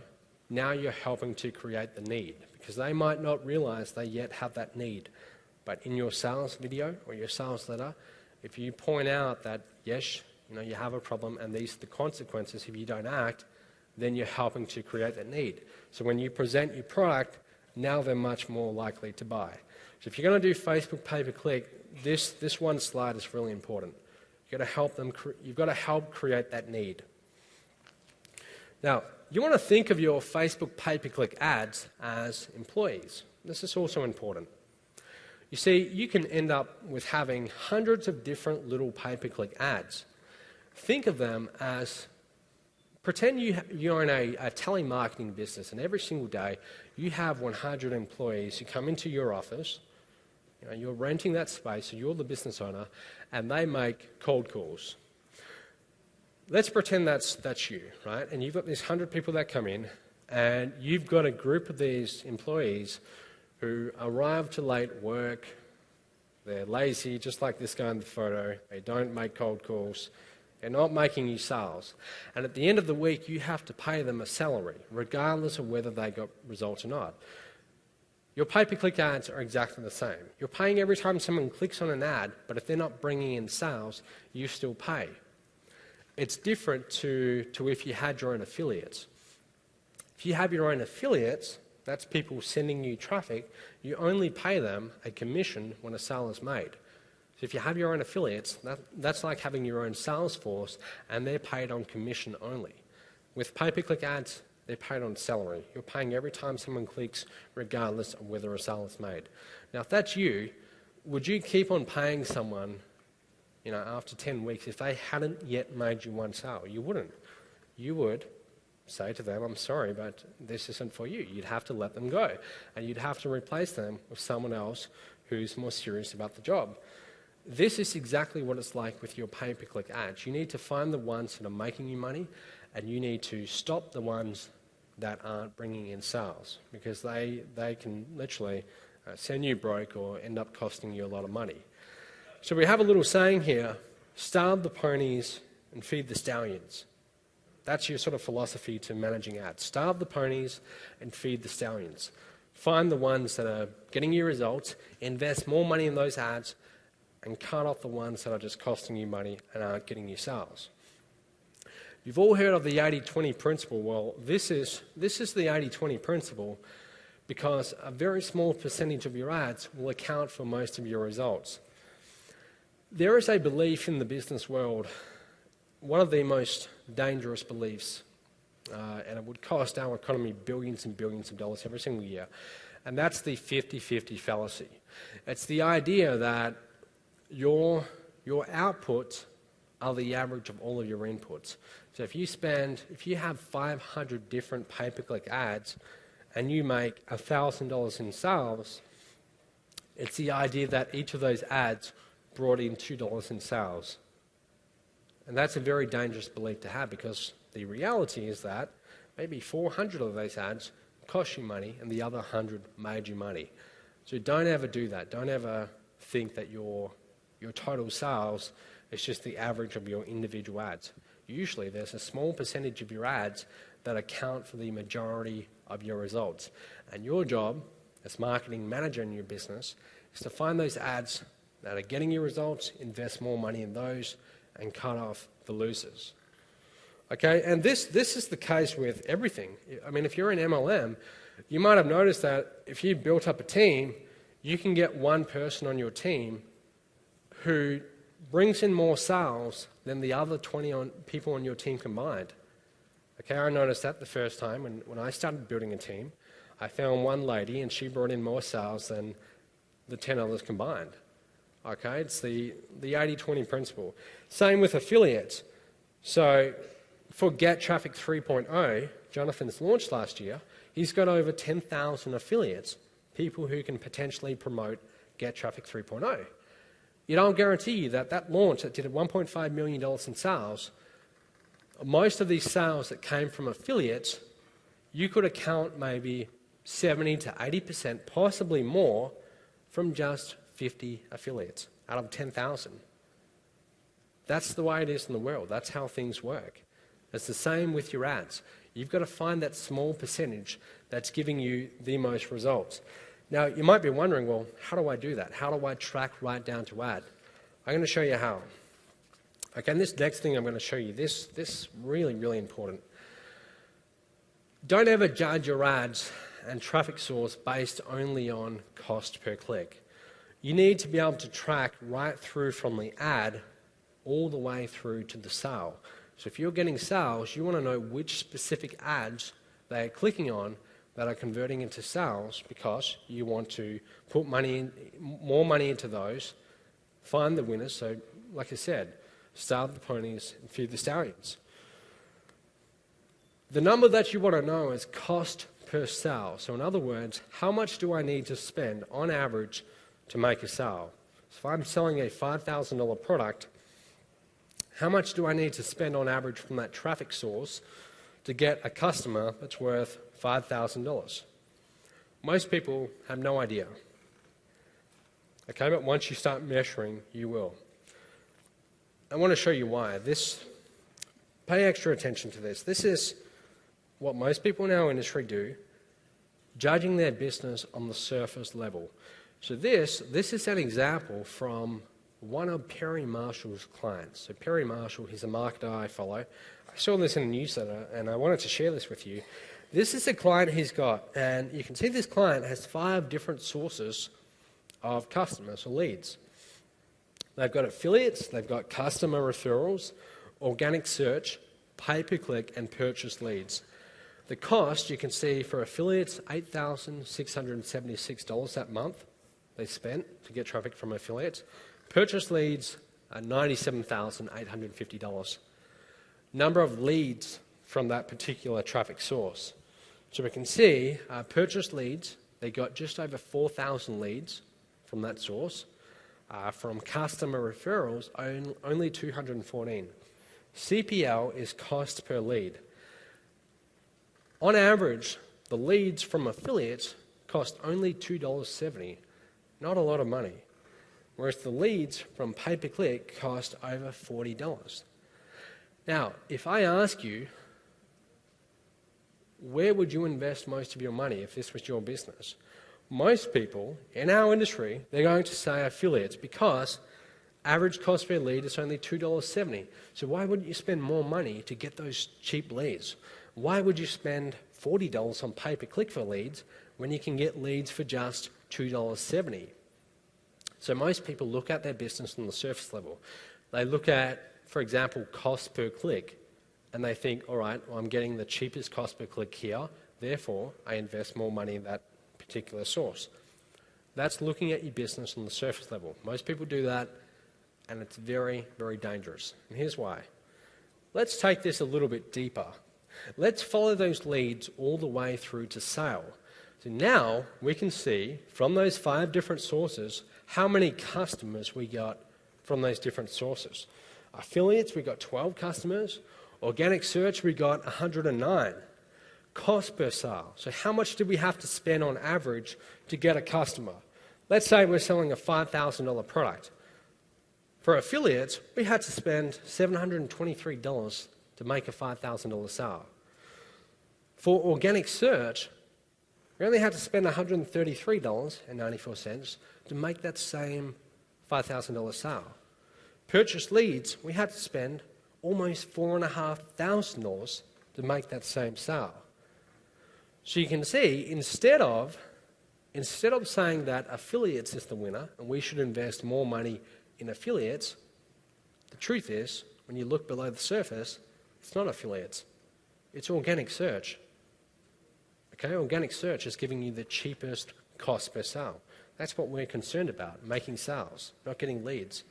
now you're helping to create the need, because they might not realize they yet have that need. But in your sales video or your sales letter, if you point out that, yes, you have a problem and these are the consequences if you don't act, then you're helping to create that need. So when you present your product, now they're much more likely to buy. So if you're going to do Facebook pay-per-click, this one slide is really important. You've got to help create that need. Now, you want to think of your Facebook pay-per-click ads as employees. This is also important. You see, you can end up with having hundreds of different little pay-per-click ads. Think of them as, pretend you're in a telemarketing business and every single day you have 100 employees who come into your office, you're renting that space, so you're the business owner, and they make cold calls. Let's pretend that's you, right? And you've got these 100 people that come in, and you've got a group of these employees who arrive to late work. They're lazy, just like this guy in the photo. They don't make cold calls. They're not making you sales. And at the end of the week, you have to pay them a salary, regardless of whether they got results or not. Your pay-per-click ads are exactly the same. You're paying every time someone clicks on an ad, but if they're not bringing in sales, you still pay. It's different to if you had your own affiliates. If you have your own affiliates, that's people sending you traffic, you only pay them a commission when a sale is made. So if you have your own affiliates, that's like having your own sales force, and they're paid on commission only. With pay-per-click ads, they're paid on salary. You're paying every time someone clicks, regardless of whether a sale is made. Now, if that's you, would you keep on paying someone, after 10 weeks if they hadn't yet made you one sale? You wouldn't. You would say to them, I'm sorry, but this isn't for you. You'd have to let them go, and you'd have to replace them with someone else who's more serious about the job. This is exactly what it's like with your pay-per-click ads. You need to find the ones that are making you money, and you need to stop the ones that aren't bringing in sales, because they can literally send you broke, or end up costing you a lot of money. So we have a little saying here: starve the ponies and feed the stallions. That's your sort of philosophy to managing ads. Starve the ponies and feed the stallions. Find the ones that are getting you results, invest more money in those ads, and cut off the ones that are just costing you money and aren't getting you sales. You've all heard of the 80-20 principle. Well, this is the 80-20 principle because a very small percentage of your ads will account for most of your results. There is a belief in the business world, one of the most dangerous beliefs, and it would cost our economy billions and billions of dollars every single year, and that's the 50-50 fallacy. It's the idea that your outputs are the average of all of your inputs. So if you have 500 different pay-per-click ads and you make $1,000 in sales, it's the idea that each of those ads brought in $2 in sales. And that's a very dangerous belief to have, because the reality is that maybe 400 of those ads cost you money and the other 100 made you money. So don't ever do that. Don't ever think that your total sales is just the average of your individual ads. Usually there's a small percentage of your ads that account for the majority of your results. And your job as marketing manager in your business is to find those ads that are getting you results, invest more money in those, and cut off the losers. Okay, and this is the case with everything. I mean, if you're in MLM, you might have noticed that if you built up a team, you can get one person on your team who brings in more sales than the other 20 people on your team combined. Okay, I noticed that the first time when I started building a team. I found one lady and she brought in more sales than the 10 others combined. Okay, it's the 80-20 principle. Same with affiliates. So for Get Traffic 3.0, Jonathan's launched last year, he's got over 10,000 affiliates, people who can potentially promote Get Traffic 3.0. You know, I'll guarantee you that launch that did $1.5 million in sales, most of these sales that came from affiliates, you could account maybe 70 to 80%, possibly more, from just 50 affiliates out of 10,000. That's the way it is in the world. That's how things work. It's the same with your ads. You've got to find that small percentage that's giving you the most results. Now, you might be wondering, well, how do I do that? How do I track right down to ad? I'm going to show you how. Okay, and this next thing I'm going to show you, this really, really important. Don't ever judge your ads and traffic source based only on cost per click. You need to be able to track right through from the ad all the way through to the sale. So if you're getting sales, you want to know which specific ads they're clicking on that are converting into sales, because you want to put money in, more money into those, find the winners. So like I said, starve the ponies and feed the stallions. The number that you want to know is cost per sale. So in other words, how much do I need to spend on average to make a sale? So if I'm selling a $5,000 product, how much do I need to spend on average from that traffic source to get a customer that's worth $5,000? Most people have no idea. Okay, but once you start measuring, you will. I want to show you why. Pay extra attention to this. This is what most people in our industry do, judging their business on the surface level. So this is an example from one of Perry Marshall's clients. So Perry Marshall, he's a marketer I follow. I saw this in a newsletter and I wanted to share this with you. This is a client he's got, and you can see this client has 5 different sources of customers or leads. They've got affiliates, they've got customer referrals, organic search, pay-per-click, and purchase leads. The cost, you can see for affiliates, $8,676 that month they spent to get traffic from affiliates. Purchase leads are $97,850. Number of leads from that particular traffic source. So we can see purchase leads, they got just over 4,000 leads from that source. From customer referrals, only 214. CPL is cost per lead. On average, the leads from affiliates cost only $2.70, not a lot of money, whereas the leads from pay-per-click cost over $40. Now, if I ask you, where would you invest most of your money if this was your business? Most people in our industry, they're going to say affiliates because average cost per lead is only $2.70. So why wouldn't you spend more money to get those cheap leads? Why would you spend $40 on pay-per-click for leads when you can get leads for just $2.70? So most people look at their business on the surface level. They look at, for example, cost per click, and they think, all right, well, I'm getting the cheapest cost per click here, therefore I invest more money in that particular source. That's looking at your business on the surface level. Most people do that, and it's very, very dangerous. And here's why. Let's take this a little bit deeper. Let's follow those leads all the way through to sale. So now we can see from those 5 different sources how many customers we got from those different sources. Affiliates, we got 12 customers. Organic search, we got 109. Cost per sale. So how much did we have to spend on average to get a customer? Let's say we're selling a $5,000 product. For affiliates, we had to spend $723 to make a $5,000 sale. For organic search, we only had to spend $133.94 to make that same $5,000 sale. Purchase leads, we had to spend almost $4,500 to make that same sale. So you can see, instead of saying that affiliates is the winner and we should invest more money in affiliates, the truth is, when you look below the surface, it's not affiliates, it's organic search. Okay, organic search is giving you the cheapest cost per sale. That's what we're concerned about, making sales, not getting leads.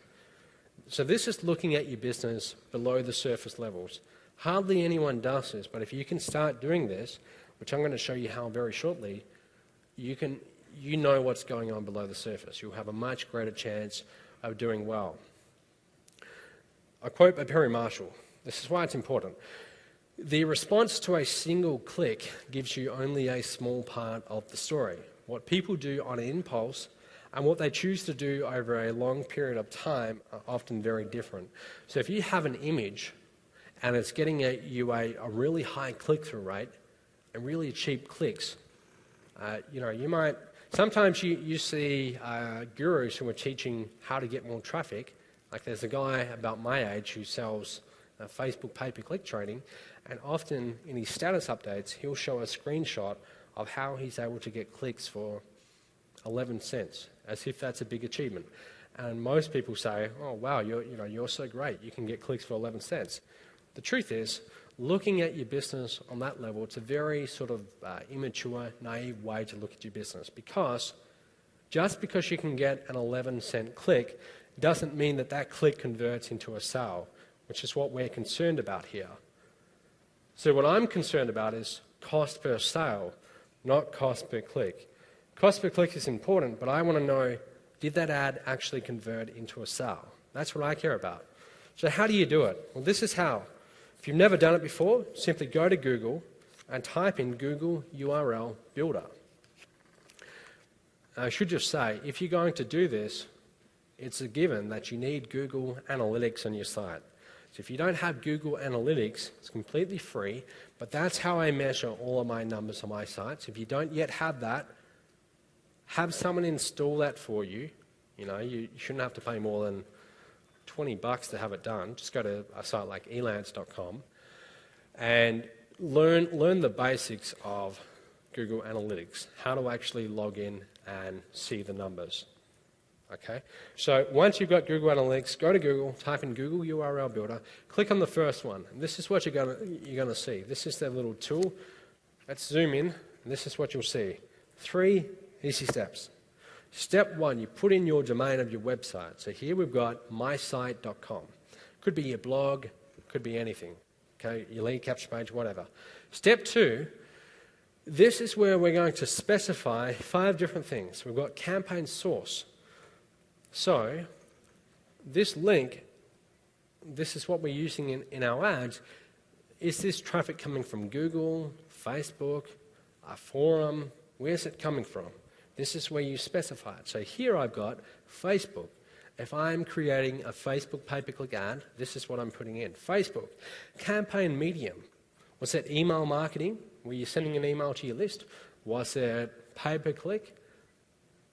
So this is looking at your business below the surface levels. Hardly anyone does this, but if you can start doing this, which I'm going to show you how very shortly, you know what's going on below the surface. You'll have a much greater chance of doing well. A quote by Perry Marshall. This is why it's important. The response to a single click gives you only a small part of the story. What people do on an impulse and what they choose to do over a long period of time are often very different. So if you have an image and it's getting you a really high click-through rate and really cheap clicks, you might, sometimes you see gurus who are teaching how to get more traffic. Like there's a guy about my age who sells Facebook pay-per-click training, and often in his status updates, he'll show a screenshot of how he's able to get clicks for 11 cents, as if that's a big achievement. And most people say, oh wow, you're so great, you can get clicks for 11 cents. The truth is, looking at your business on that level, it's a very sort of immature, naive way to look at your business, because just because you can get an 11-cent click doesn't mean that that click converts into a sale, which is what we're concerned about here. So what I'm concerned about is cost per sale, not cost per click. Cost per click is important, but I want to know, did that ad actually convert into a sale? That's what I care about. So how do you do it? Well, this is how. If you've never done it before, simply go to Google and type in Google URL Builder. I should just say, if you're going to do this, it's a given that you need Google Analytics on your site. So if you don't have Google Analytics, it's completely free, but that's how I measure all of my numbers on my sites. If you don't yet have that, have someone install that for you. You shouldn't have to pay more than $20 to have it done. Just go to a site like elance.com and learn the basics of Google Analytics, how to actually log in and see the numbers. Okay, so once you've got Google Analytics, go to Google, type in Google URL Builder, click on the first one, and this is what you're going to see. This is their little tool. Let's zoom in, and this is what you'll see. 3 easy steps. Step 1, you put in your domain of your website. So here we've got mysite.com. Could be your blog, could be anything. Okay, your lead capture page, whatever. Step 2, this is where we're going to specify 5 different things. We've got campaign source. So this link, this is what we're using in our ads. Is this traffic coming from Google, Facebook, a forum, Where's it coming from? This is where you specify it. So here I've got Facebook. If I'm creating a Facebook pay-per-click ad, this is what I'm putting in. Facebook. Campaign medium. Was it email marketing? Were you sending an email to your list? Was it pay-per-click?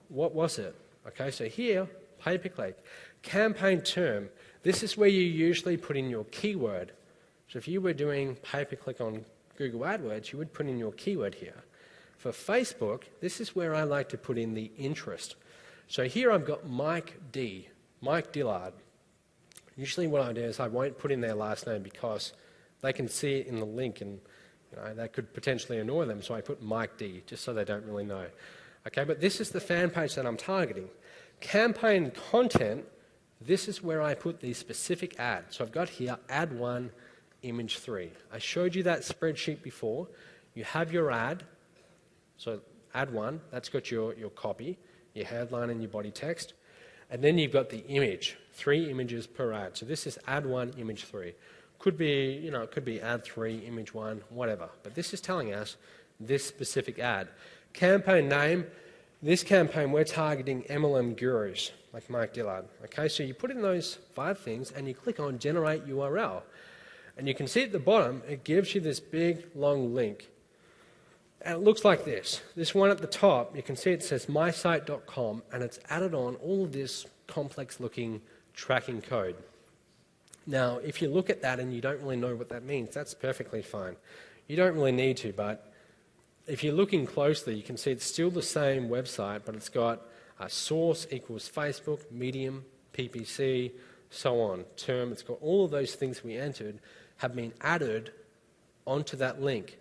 What was it? Okay, so here, pay-per-click. Campaign term. This is where you usually put in your keyword. So if you were doing pay-per-click on Google AdWords, you would put in your keyword here. For Facebook, this is where I like to put in the interest. So here I've got Mike Dillard. Usually what I do is I won't put in their last name because they can see it in the link and that could potentially annoy them. So I put Mike D, just so they don't really know. Okay, but this is the fan page that I'm targeting. Campaign content, this is where I put the specific ad. So I've got here ad 1, image 3. I showed you that spreadsheet before. You have your ad. So ad 1, that's got your copy, your headline and your body text. And then you've got the image, 3 images per ad. So this is ad 1, image 3. Could be, it could be ad 3, image 1, whatever. But this is telling us this specific ad. Campaign name, this campaign we're targeting MLM gurus like Mike Dillard. Okay, so you put in those 5 things and you click on generate URL. And you can see at the bottom, it gives you this big long link. And it looks like this. This one at the top, you can see it says mysite.com, and it's added on all of this complex looking tracking code. Now, if you look at that and you don't really know what that means, that's perfectly fine. You don't really need to, but if you're looking closely, you can see it's still the same website, but it's got a source equals Facebook, medium, PPC, so on, term. It's got all of those things we entered have been added onto that link.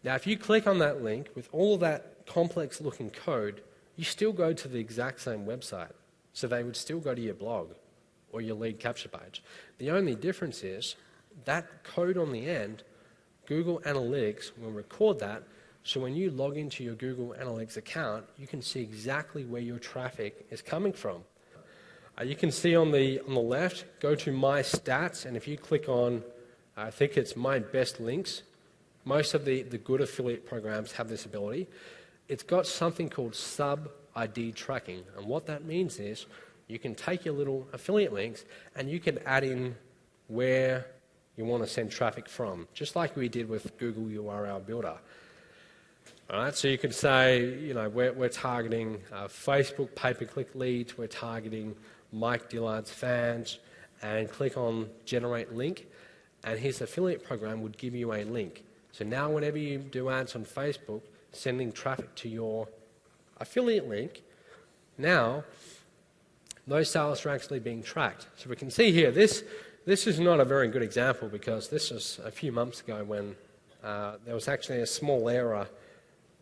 Now, if you click on that link with all that complex looking code, you still go to the exact same website. So they would still go to your blog or your lead capture page. The only difference is that code on the end, Google Analytics will record that. So when you log into your Google Analytics account, you can see exactly where your traffic is coming from. You can see on the left, go to My Stats, and if you click on, I think it's My Best Links, most of the good affiliate programs have this ability. It's got something called sub-ID tracking, and what that means is you can take your little affiliate links and you can add in where you want to send traffic from, just like we did with Google URL Builder. All right, so you could say, we're targeting Facebook pay-per-click leads, we're targeting Mike Dillard's fans, and click on Generate Link, and his affiliate program would give you a link. So now whenever you do ads on Facebook, sending traffic to your affiliate link, now those sales are actually being tracked. So we can see here, this is not a very good example because this was a few months ago when there was actually a small error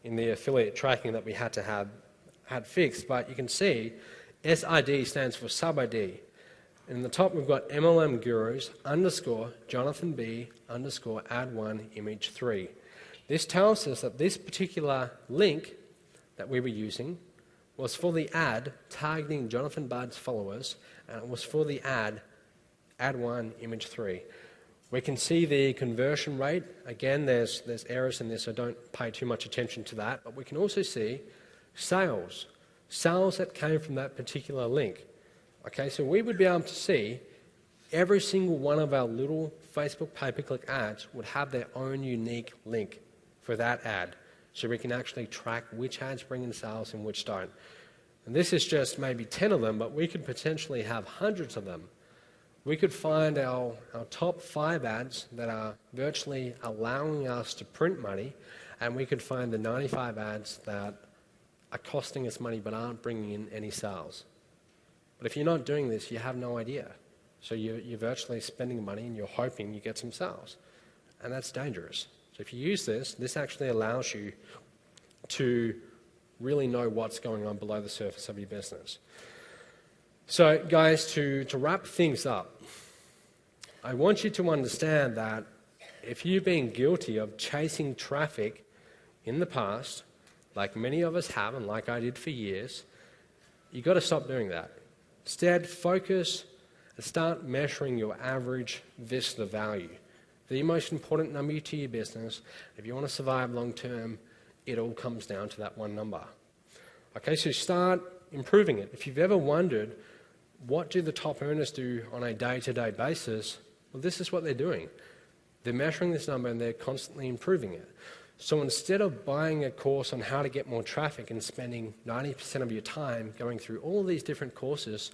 in the affiliate tracking that we had to had fixed. But you can see SID stands for sub-ID. In the top, we've got MLM Gurus _ Jonathan B _ ad 1 image 3. This tells us that this particular link that we were using was for the ad targeting Jonathan Budd's followers, and it was for the ad 1 image 3. We can see the conversion rate. Again, there's errors in this, so don't pay too much attention to that. But we can also see sales that came from that particular link. Okay, so we would be able to see every single one of our little Facebook pay-per-click ads would have their own unique link for that ad. So we can actually track which ads bring in sales and which don't. And this is just maybe 10 of them, but we could potentially have hundreds of them. We could find our top 5 ads that are virtually allowing us to print money, and we could find the 95 ads that are costing us money but aren't bringing in any sales. But if you're not doing this, you have no idea. So you're virtually spending money and you're hoping you get some sales. And that's dangerous. So if you use this actually allows you to really know what's going on below the surface of your business. So guys, to wrap things up, I want you to understand that if you've been guilty of chasing traffic in the past, like many of us have and like I did for years, you've got to stop doing that. Instead, focus and start measuring your average visitor value. The most important number to your business, if you want to survive long term, it all comes down to that one number. Okay, so start improving it. If you've ever wondered, what do the top earners do on a day-to-day basis? Well, this is what they're doing. They're measuring this number and they're constantly improving it. So instead of buying a course on how to get more traffic and spending 90% of your time going through all these different courses,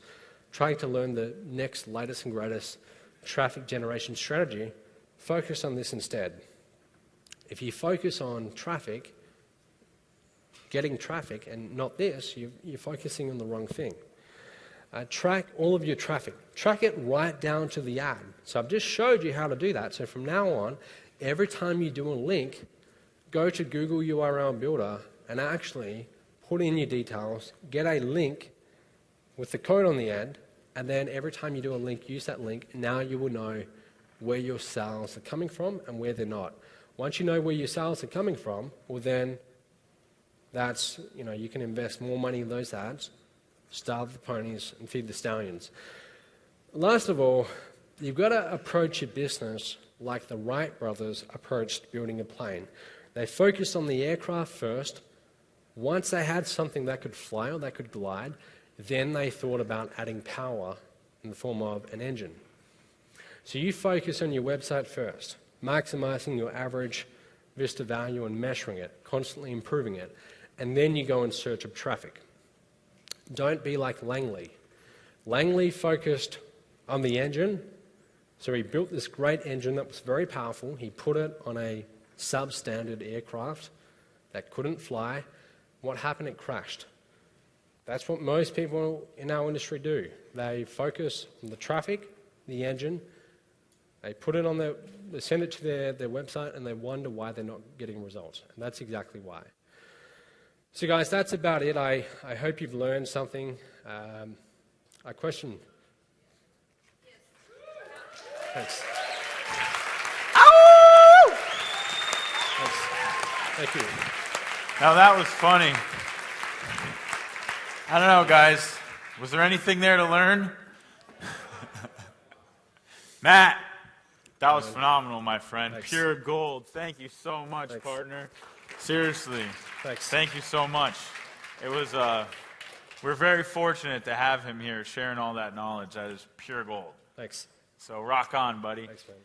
trying to learn the next latest and greatest traffic generation strategy, focus on this instead. If you focus on traffic, getting traffic, and not this, you're focusing on the wrong thing. Track all of your traffic. Track it right down to the ad. So I've just showed you how to do that. So from now on, every time you do a link, go to Google URL Builder and actually put in your details, get a link with the code on the end, and then every time you do a link, use that link. Now you will know where your sales are coming from and where they're not. Once you know where your sales are coming from, well then that's, you can invest more money in those ads, starve the ponies and feed the stallions. Last of all, you've got to approach your business like the Wright brothers approached building a plane. They focused on the aircraft first. Once they had something that could fly or that could glide, then they thought about adding power in the form of an engine. So you focus on your website first, maximizing your average Vista value and measuring it, constantly improving it, and then you go in search of traffic. Don't be like Langley. Langley focused on the engine, so he built this great engine that was very powerful. He put it on a substandard aircraft that couldn't fly. What happened? It crashed. That's what most people in our industry do. They focus on the traffic, the engine, they put it on they send it to their website and they wonder why they're not getting results. And that's exactly why. So guys, that's about it. I hope you've learned something. A question? Yes. Thanks. Ow! Thanks. Thank you. Now that was funny. I don't know, guys. Was there anything there to learn? Matt, that was phenomenal, my friend. Thanks. Pure gold. Thank you so much, Thanks. partner. Seriously. Thanks. Thank you so much. It was, we're very fortunate to have him here sharing all that knowledge. That is pure gold. Thanks. So rock on, buddy. Thanks, man.